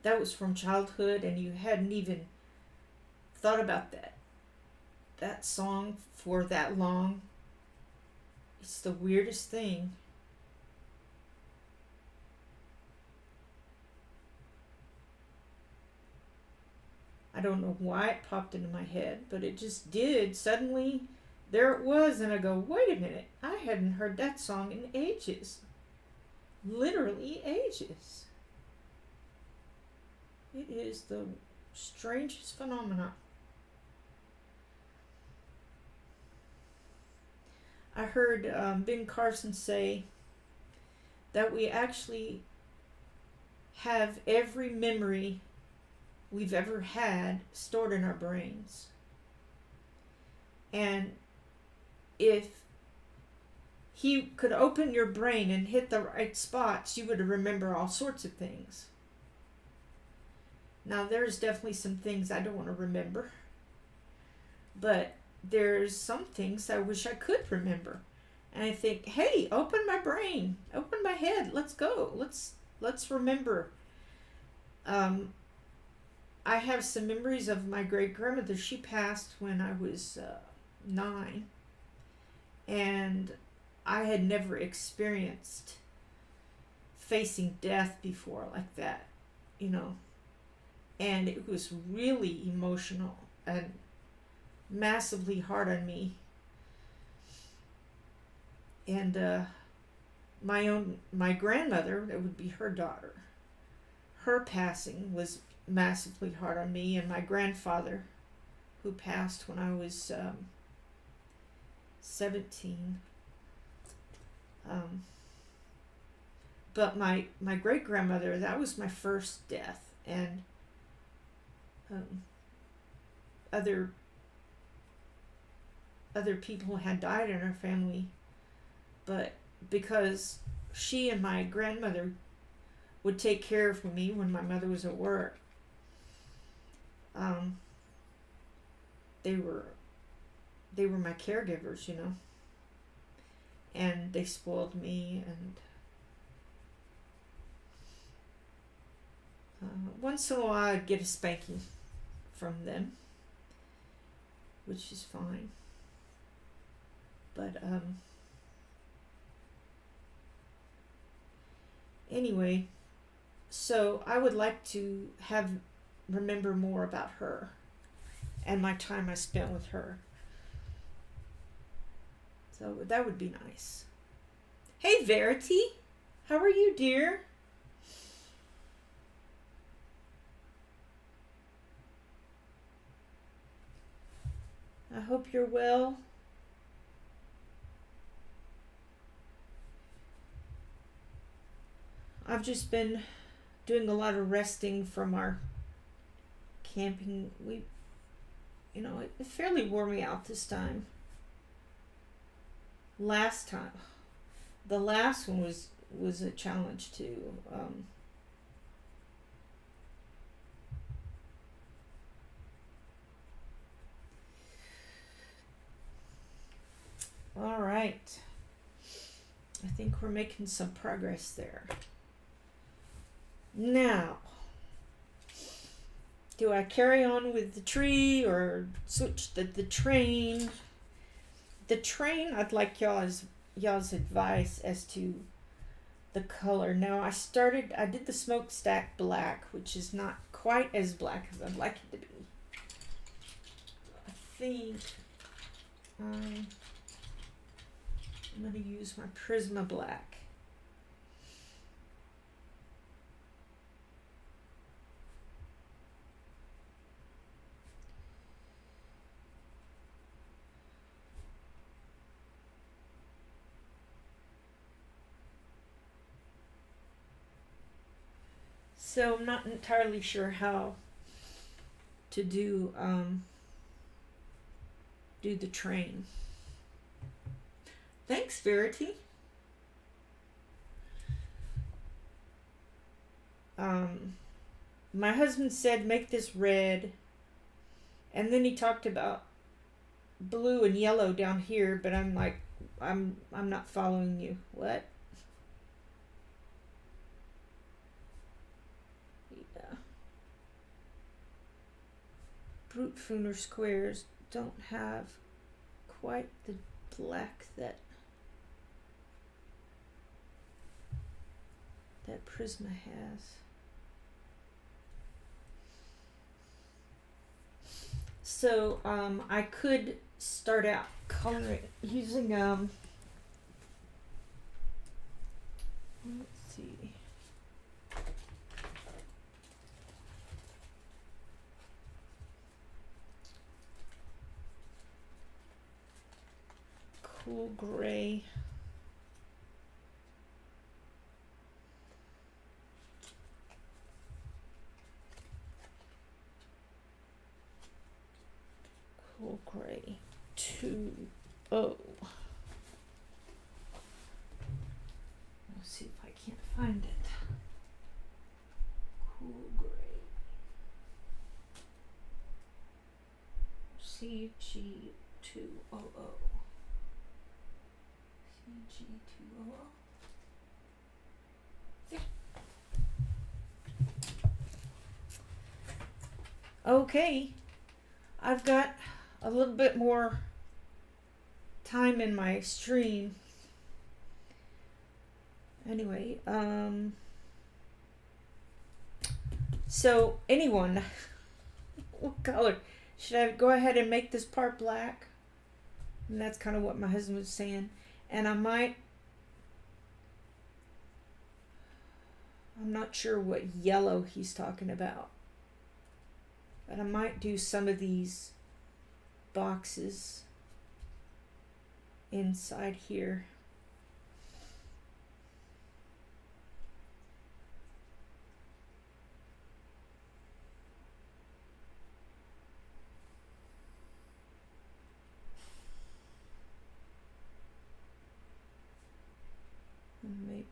that was from childhood and you hadn't even thought about that song for that long? It's the weirdest thing. I don't know why it popped into my head, but it just did. Suddenly, there it was, and I go, wait a minute, I hadn't heard that song in ages. Literally ages. It is the Strangest phenomena. I heard Ben Carson say that we actually have every memory we've ever had stored in our brains. And if he could open your brain and hit the right spots, you would remember all sorts of things. Now, there's definitely some things I don't want to remember, but there's some things I wish I could remember. And I think, hey, open my brain, open my head, let's go, let's remember. I have some memories of my great grandmother. She passed when I was 9, and I had never experienced facing death before like that, you know. And it was really emotional and massively hard on me. And my grandmother, that would be her daughter, her passing was massively hard on me, and my grandfather, who passed when I was 17. But my great grandmother, that was my first death, and other people had died in our family, but because she and my grandmother would take care of me when my mother was at work, they were my caregivers, you know, and they spoiled me, and once in a while I'd get a spanking from them, which is fine. But anyway, so I would like to remember more about her and my time I spent with her. So that would be nice. Hey, Verity, how are you, dear? I hope you're well. I've just been doing a lot of resting from our camping. It fairly wore me out this time. The last one was a challenge too. All right. I think we're making some progress there. Now, do I carry on with the tree or switch to the train? The train, I'd like y'all's advice as to the color. Now, I did the smokestack black, which is not quite as black as I'd like it to be. I think I'm going to use my Prisma black. So I'm not entirely sure how to do the train. Thanks, Verity. My husband said make this red, and then he talked about blue and yellow down here, but I'm like, I'm not following you. What? Yeah. Brutfuner squares don't have quite the black that Prisma has. So I could start out coloring using let's see. Cool gray. Cool gray 2-0. Let's see if I can't find it. Cool gray. CG200. CG200. There. Okay. I've got a little bit more time in my stream. Anyway, so anyone, what color? Should I go ahead and make this part black? And that's kind of what my husband was saying. And I'm not sure what yellow he's talking about. But I might do some of these boxes inside here. And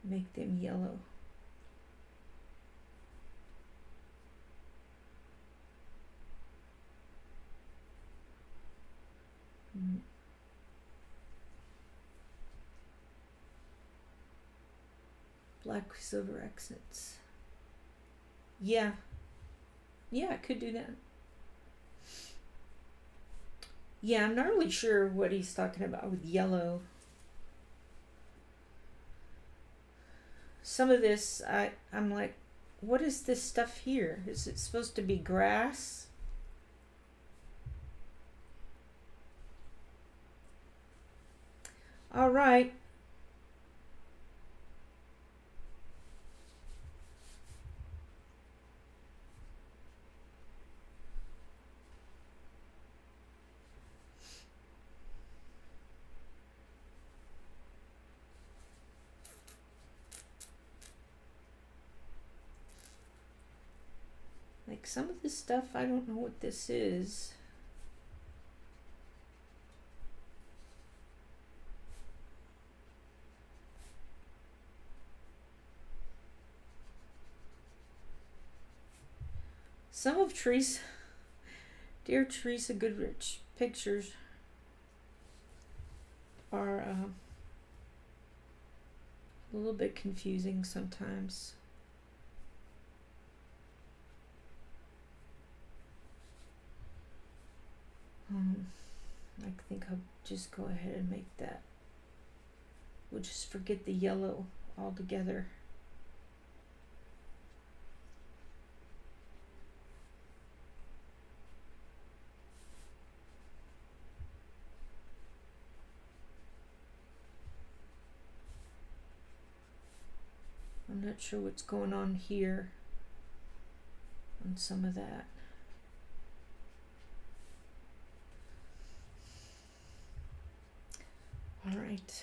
make them yellow. Black with silver accents. Yeah, I could do that. Yeah, I'm not really sure what he's talking about with yellow. Some of this, I'm like, what is this stuff here? Is it supposed to be grass? All right. Like some of this stuff, I don't know what this is. Some of dear Teresa Goodrich pictures are a little bit confusing sometimes. I think I'll just go ahead and make that. We'll just forget the yellow altogether. I'm not sure what's going on here on some of that. All right.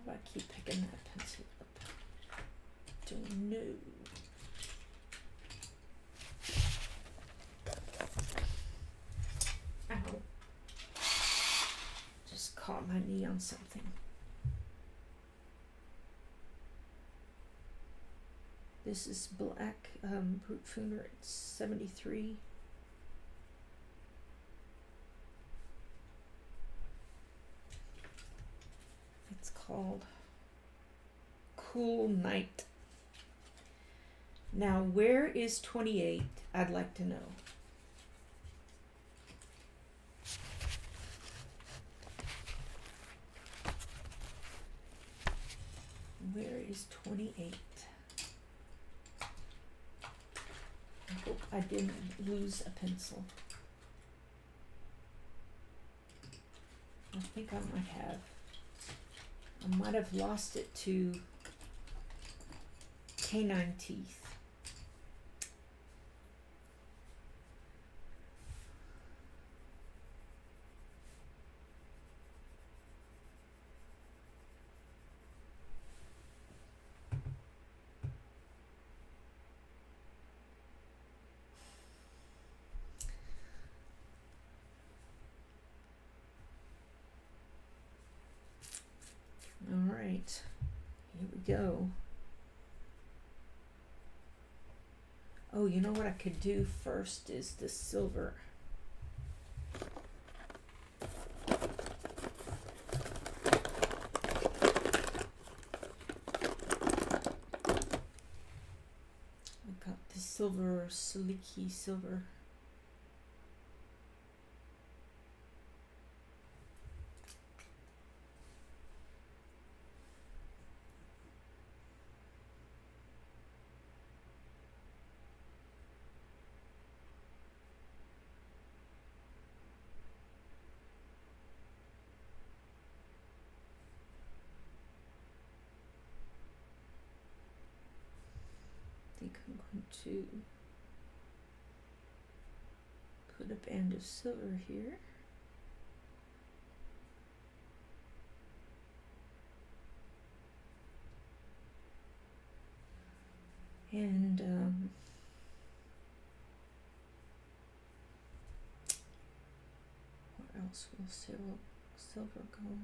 Why do I keep picking that pencil up? Don't know. Ow. Just caught my knee on something. This is black Brute Funer. It's 73. It's called Cool Night. Now, where is 28? I'd like to know. Where is 28? I hope I didn't lose a pencil. I think I might have. I might have lost it to canine teeth. All right, here we go. Oh, you know what I could do first is the silver. I've got the silver, silky silver. I think I'm going to put a band of silver here. And where else will silver go?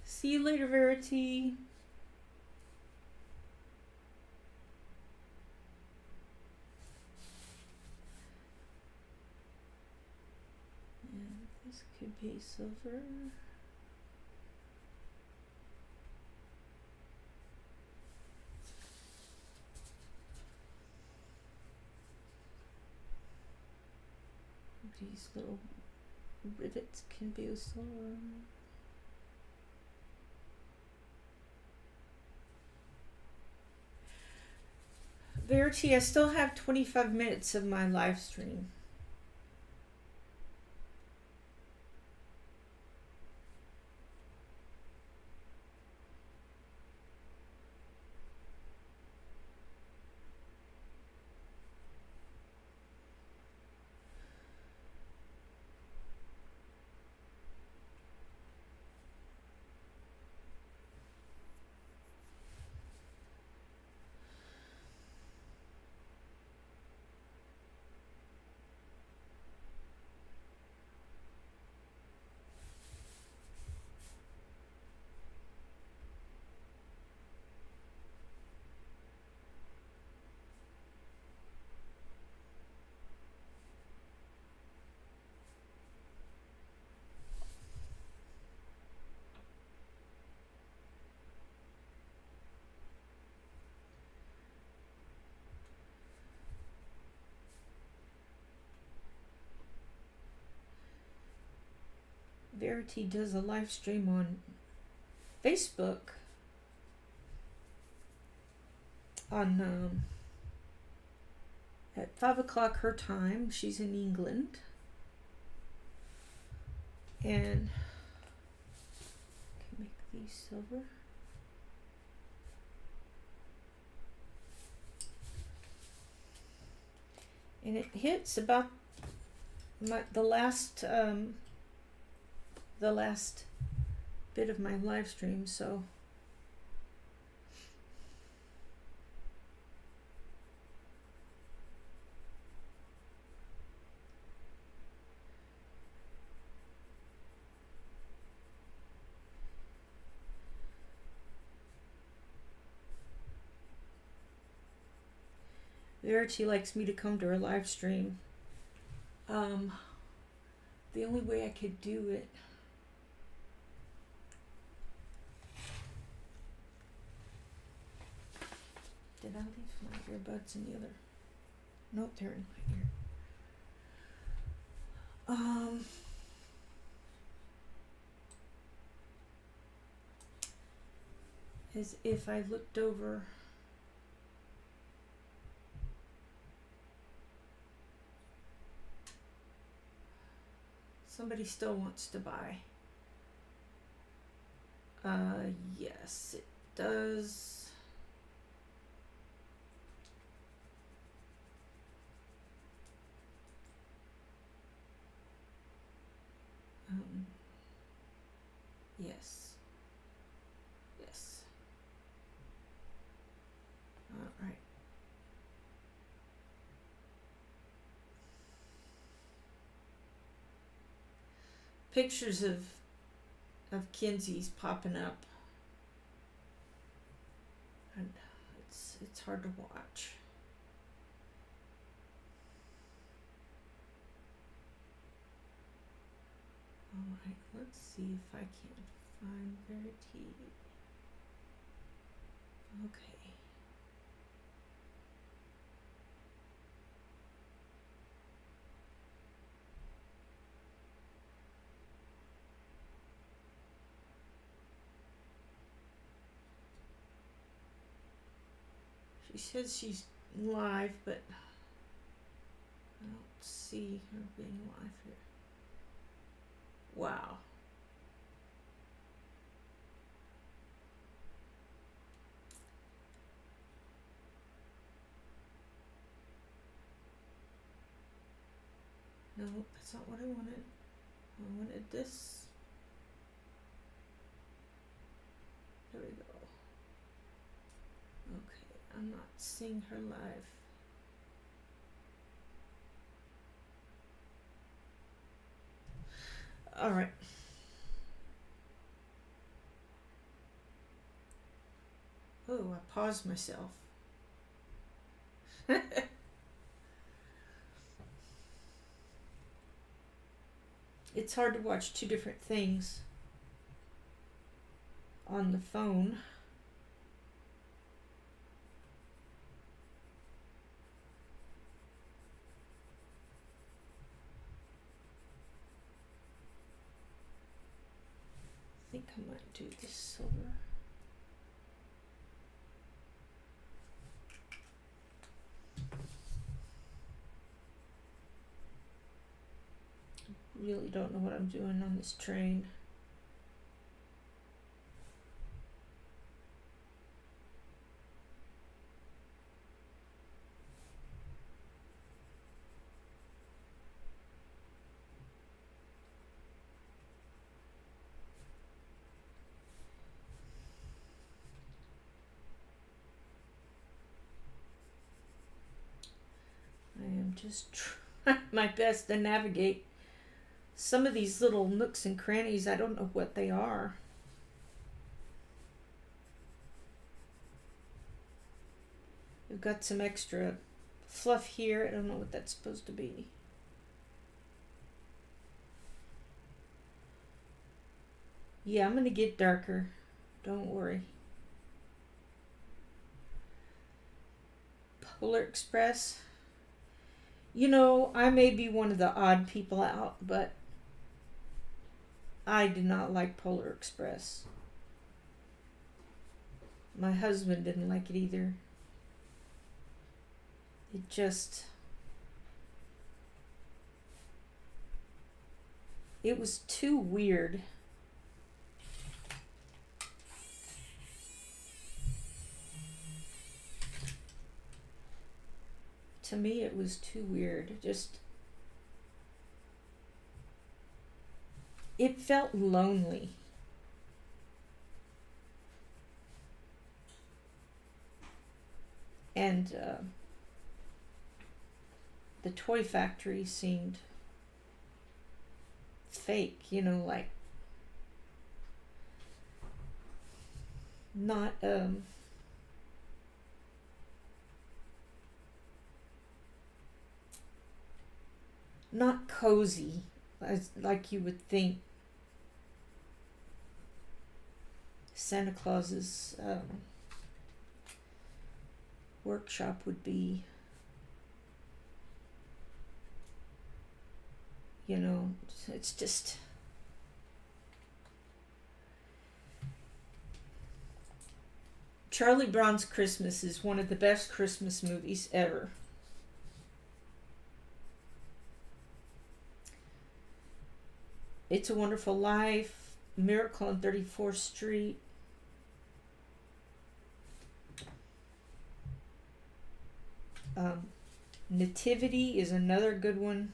See you later, Verity. And this could be silver. These little rivets can be silver. Verity, I still have 25 minutes of my live stream. Verity does a live stream on Facebook on at 5 o'clock her time. She's in England, and can make these silver. And it hits about the last bit of my live stream, so Verity likes me to come to her live stream. The only way I could do it did I leave my earbuds in the other? Nope, they're in my ear. as if I looked over. Somebody still wants to buy. Yes, it does. Yes. Yes. All right. Pictures of Kinsey's popping up, and it's hard to watch. All right, let's see if I can find Verity. Okay. She says she's live, but I don't see her being live here. Wow. No, that's not what I wanted. I wanted this. There we go. Okay, I'm not seeing her live. All right. Oh, I paused myself. It's hard to watch two different things on the phone. I think I might do this silver. Really don't know what I'm doing on this train. I am just trying my best to navigate some of these little nooks and crannies. I don't know what they are. We've got some extra fluff here. I don't know what that's supposed to be. Yeah, I'm gonna get darker. Don't worry. Polar Express. You know, I may be one of the odd people out, but I did not like Polar Express. My husband didn't like it either. It was too weird. To me, it was too weird. It felt lonely. And the toy factory seemed fake, like not not cozy like you would think Santa Claus's workshop would be. It's just Charlie Brown's Christmas is one of the best Christmas movies ever. It's a Wonderful Life, Miracle on 34th Street. Nativity is another good one.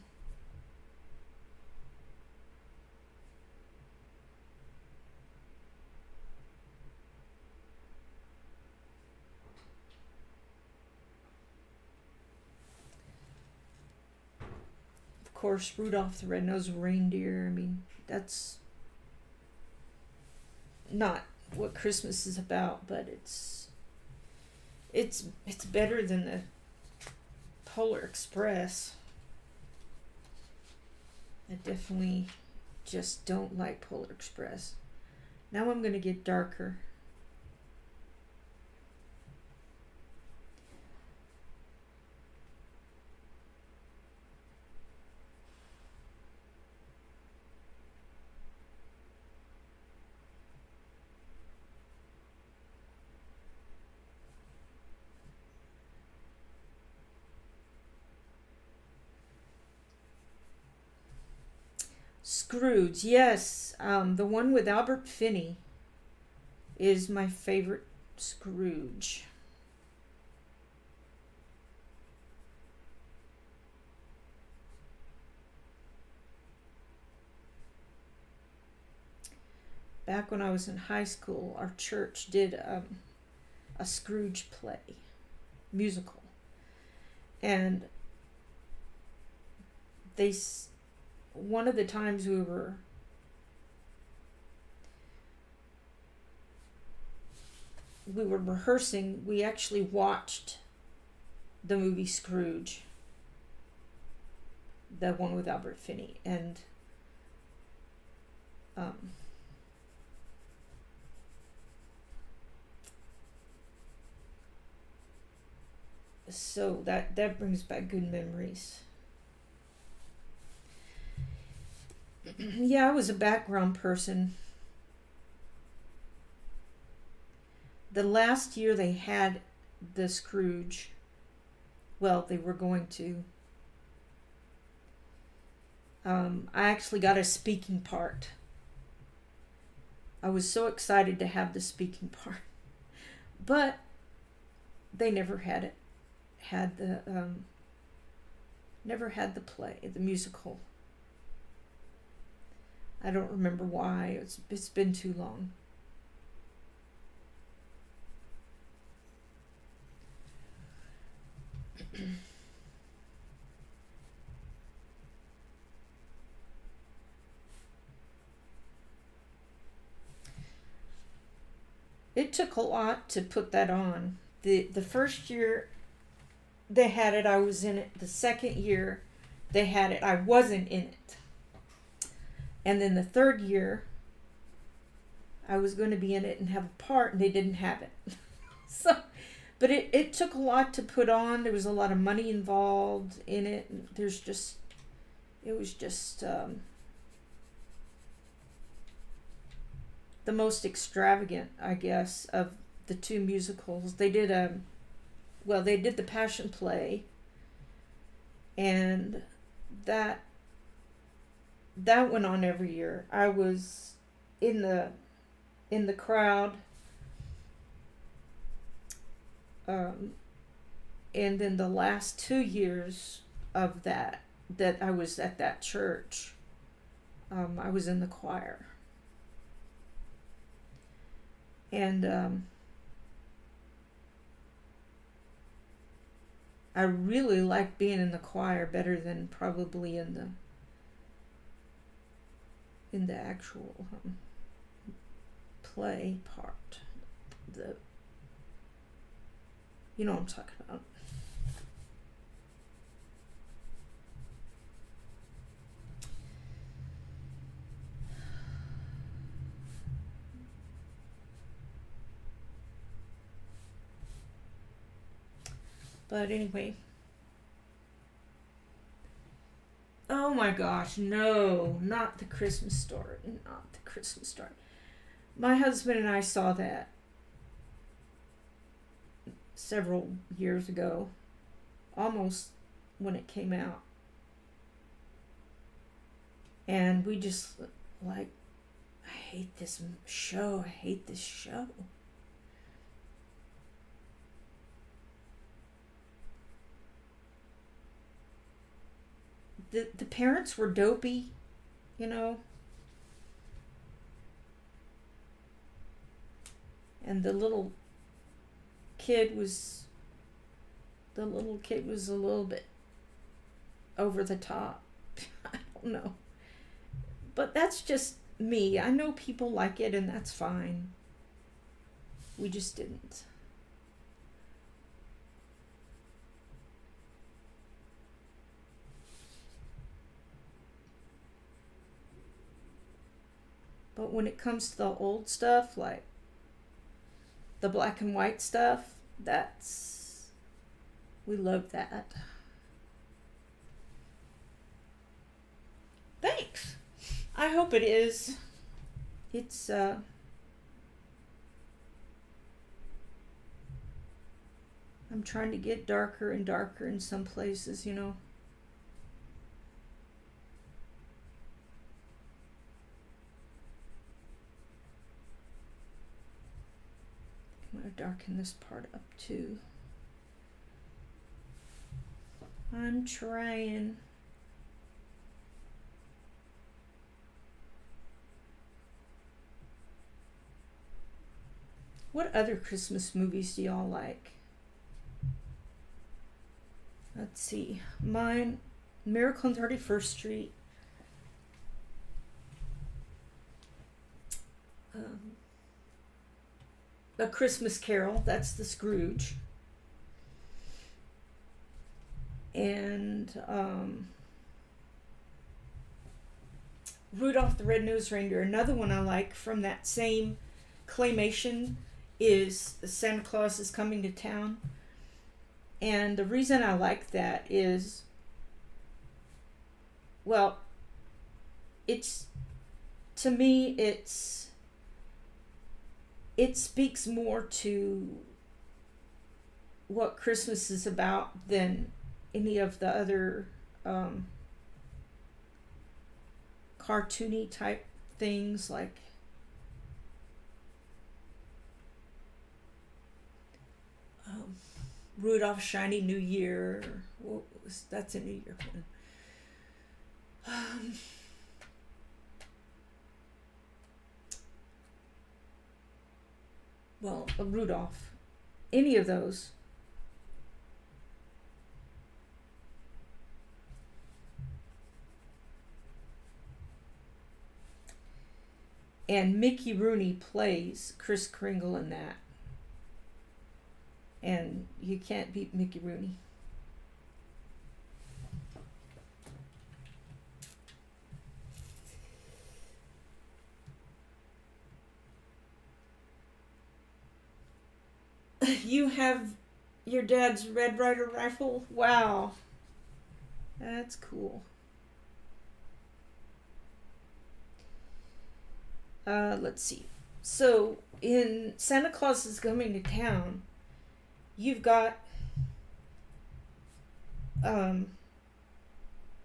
Of course, Rudolph the Red-Nosed Reindeer. I mean, that's not what Christmas is about, but it's better than the Polar Express. I definitely just don't like Polar Express. Now I'm going to get darker. Scrooge, yes. The one with Albert Finney is my favorite Scrooge. Back when I was in high school, our church did a Scrooge play, musical. And one of the times we were rehearsing, we actually watched the movie Scrooge, the one with Albert Finney, and so that brings back good memories. Yeah, I was a background person. The last year they had the Scrooge, well, they were going to, I actually got a speaking part. I was so excited to have the speaking part, but they never never had the play, the musical. I don't remember why. It's been too long. It took a lot to put that on. The first year they had it, I was in it. The second year they had it, I wasn't in it. And then the third year, I was going to be in it and have a part, and they didn't have it. So, but it took a lot to put on. There was a lot of money involved in it. It was just the most extravagant, I guess, of the two musicals. They did the Passion Play, and that went on every year. I was in the crowd, and then the last 2 years of that I was at that church, I was in the choir, and I really liked being in the choir better than probably in the actual play part. You know what I'm talking about. But anyway. Oh my gosh, no, not the Christmas Story. Not the Christmas Story. My husband and I saw that several years ago, almost when it came out. And we just, like, I hate this show. I hate this show. The parents were dopey, you know, and the little kid was a little bit over the top. I don't know. But that's just me. I know people like it, and that's fine. We just didn't. But when it comes to the old stuff, like the black and white stuff, we love that. Thanks. I hope it is. It's I'm trying to get darker and darker in some places, you know. I'm going to darken this part up too. I'm trying. What other Christmas movies do y'all like? Let's see. Mine, Miracle on 31st Street. A Christmas Carol, that's the Scrooge. And Rudolph the Red-Nosed Reindeer. Another one I like from that same claymation is Santa Claus is Coming to Town. And the reason I like that is, well, to me, it speaks more to what Christmas is about than any of the other cartoony type things like Rudolph Shiny New Year. That's a New Year one. Well, Rudolph. Any of those. And Mickey Rooney plays Kris Kringle in that. And you can't beat Mickey Rooney. You have your dad's Red Ryder rifle? Wow. That's cool. Let's see. So, in Santa Claus is Coming to Town, you've got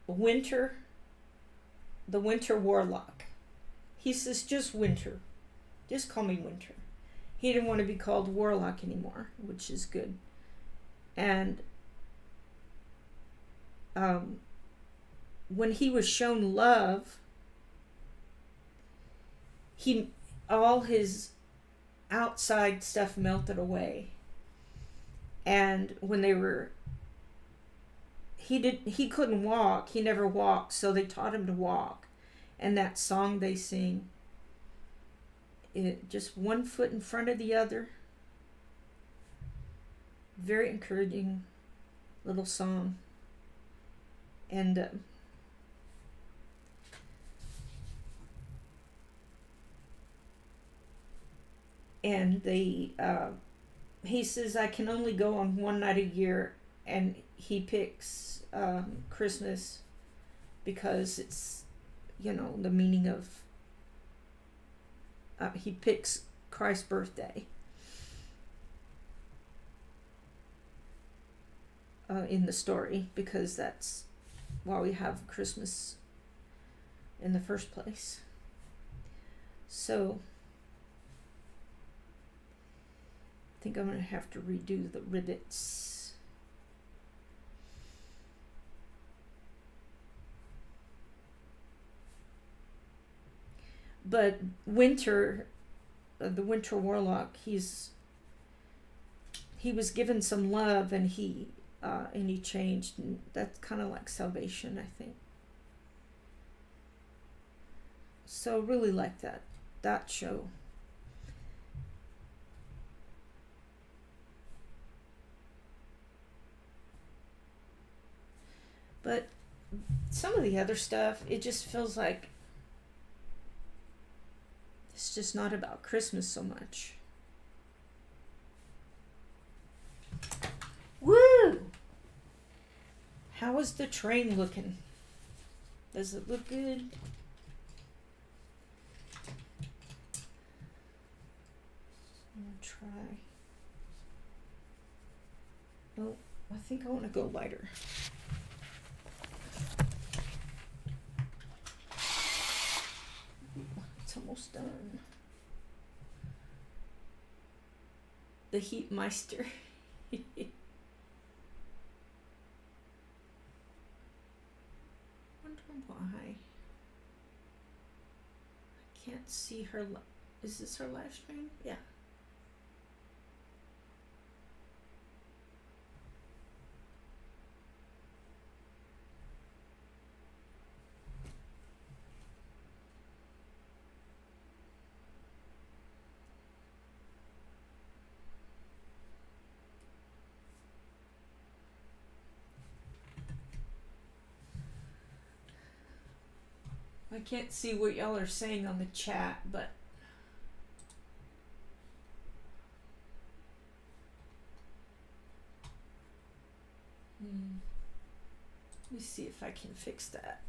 Winter, the Winter Warlock. He says, just Winter. Just call me Winter. He didn't want to be called Warlock anymore, which is good. And when he was shown love, all his outside stuff melted away. And when he couldn't walk. He never walked, so they taught him to walk. And that song they sing, just one foot in front of the other. Very encouraging little song. And he says, I can only go on one night a year, and he picks Christmas because it's, the meaning of, he picks Christ's birthday. in the story, because that's why we have Christmas in the first place. So I think I'm going to have to redo the rivets. But Winter, the Winter Warlock, he was given some love, and he changed, and that's kind of like salvation, I think. So really like that show. But some of the other stuff, it just feels like it's just not about Christmas so much. Woo! How is the train looking? Does it look good? I'm gonna try. Oh, I think I want to go lighter. It's almost done. The Heatmeister. Wonder why. I can't see her. Is this her live stream? Yeah. I can't see what y'all are saying on the chat, but let me see if I can fix that.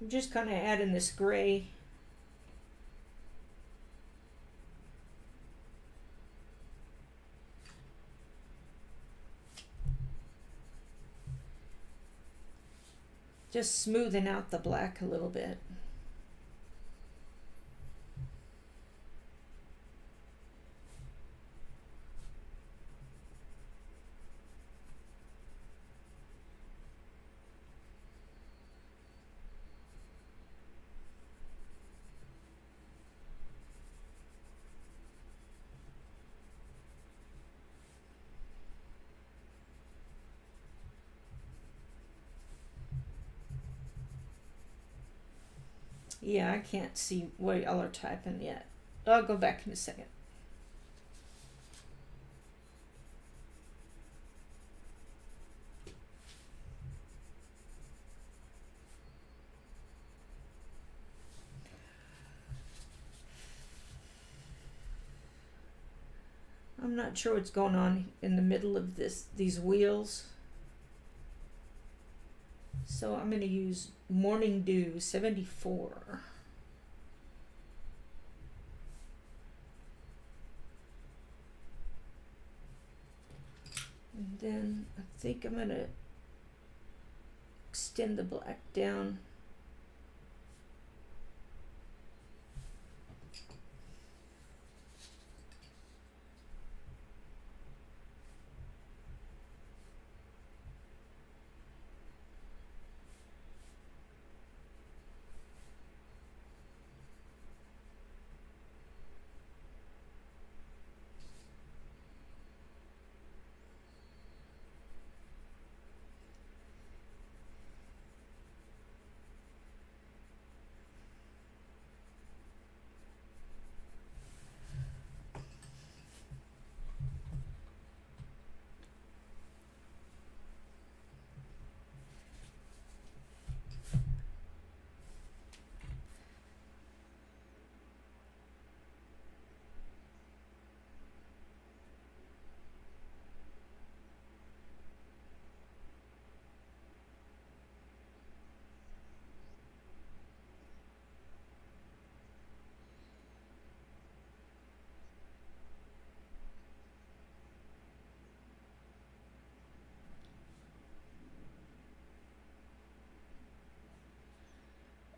I'm just kind of adding this gray. Just smoothing out the black a little bit. Yeah, I can't see what y'all are typing yet. I'll go back in a second. I'm not sure what's going on in the middle of these wheels. So I'm going to use Morning Dew 74. And then I think I'm going to extend the black down.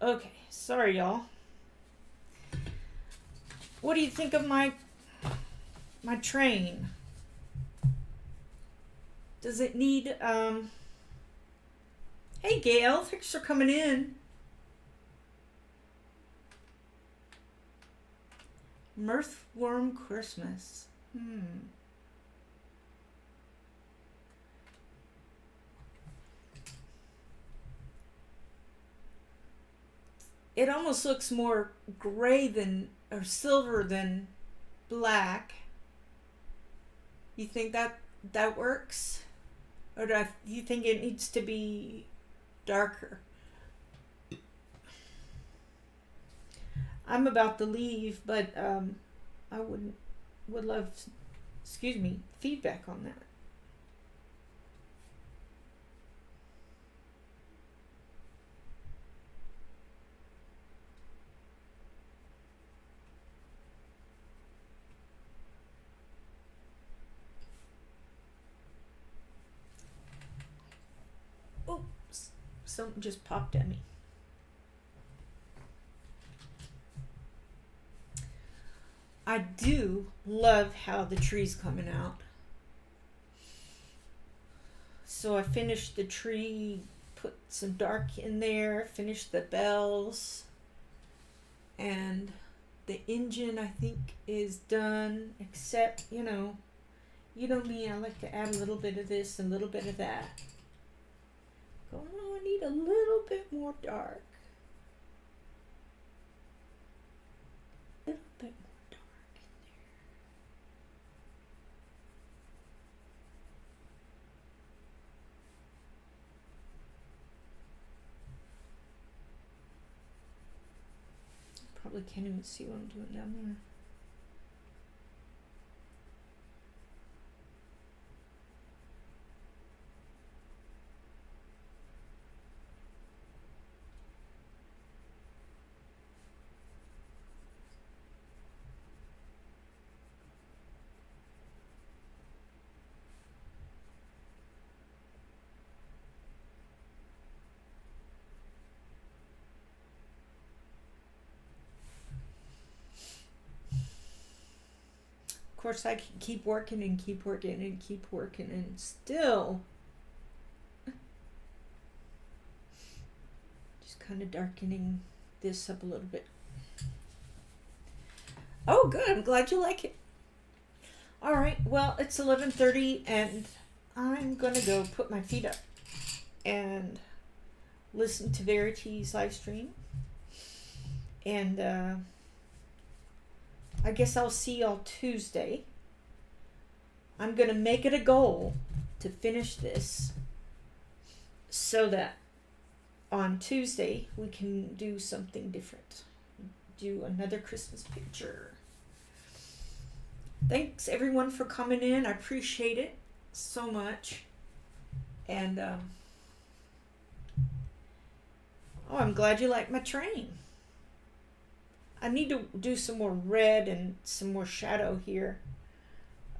Okay, sorry y'all. What do you think of my train? Does it need Hey Gail, thanks for coming in. Mirthworm Christmas. It almost looks more gray than or silver than black. You think that works? Or do you think it needs to be darker? I'm about to leave, but I would love, excuse me, feedback on that. Oops, something just popped at me. I do love how the tree's coming out. So I finished the tree, put some dark in there, finished the bells, and the engine I think is done, except, you know me, I like to add a little bit of this and a little bit of that. Go, no, I need a little bit more dark. A little bit more dark in there. Probably can't even see what I'm doing down there. Of course, I can keep working and keep working and keep working and still just kind of darkening this up a little bit. Oh, good. I'm glad you like it. All right. Well, it's 11:30 and I'm going to go put my feet up and listen to Verity's live stream. And I guess I'll see y'all Tuesday. I'm going to make it a goal to finish this so that on Tuesday we can do something different. Do another Christmas picture. Thanks everyone for coming in. I appreciate it so much. And I'm glad you like my train. I need to do some more red and some more shadow here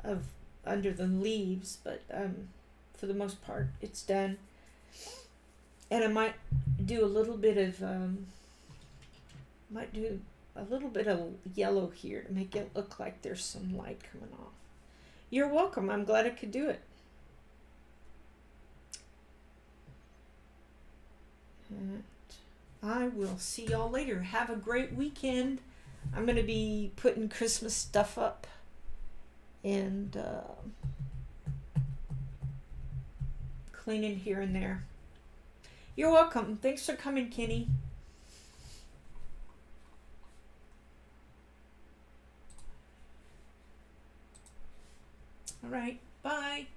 of under the leaves, but for the most part it's done. And I might do a little bit of yellow here to make it look like there's some light coming off. You're welcome. I'm glad I could do it. And I will see y'all later. Have a great weekend. I'm going to be putting Christmas stuff up and cleaning here and there. You're welcome. Thanks for coming, Kenny. All right. Bye.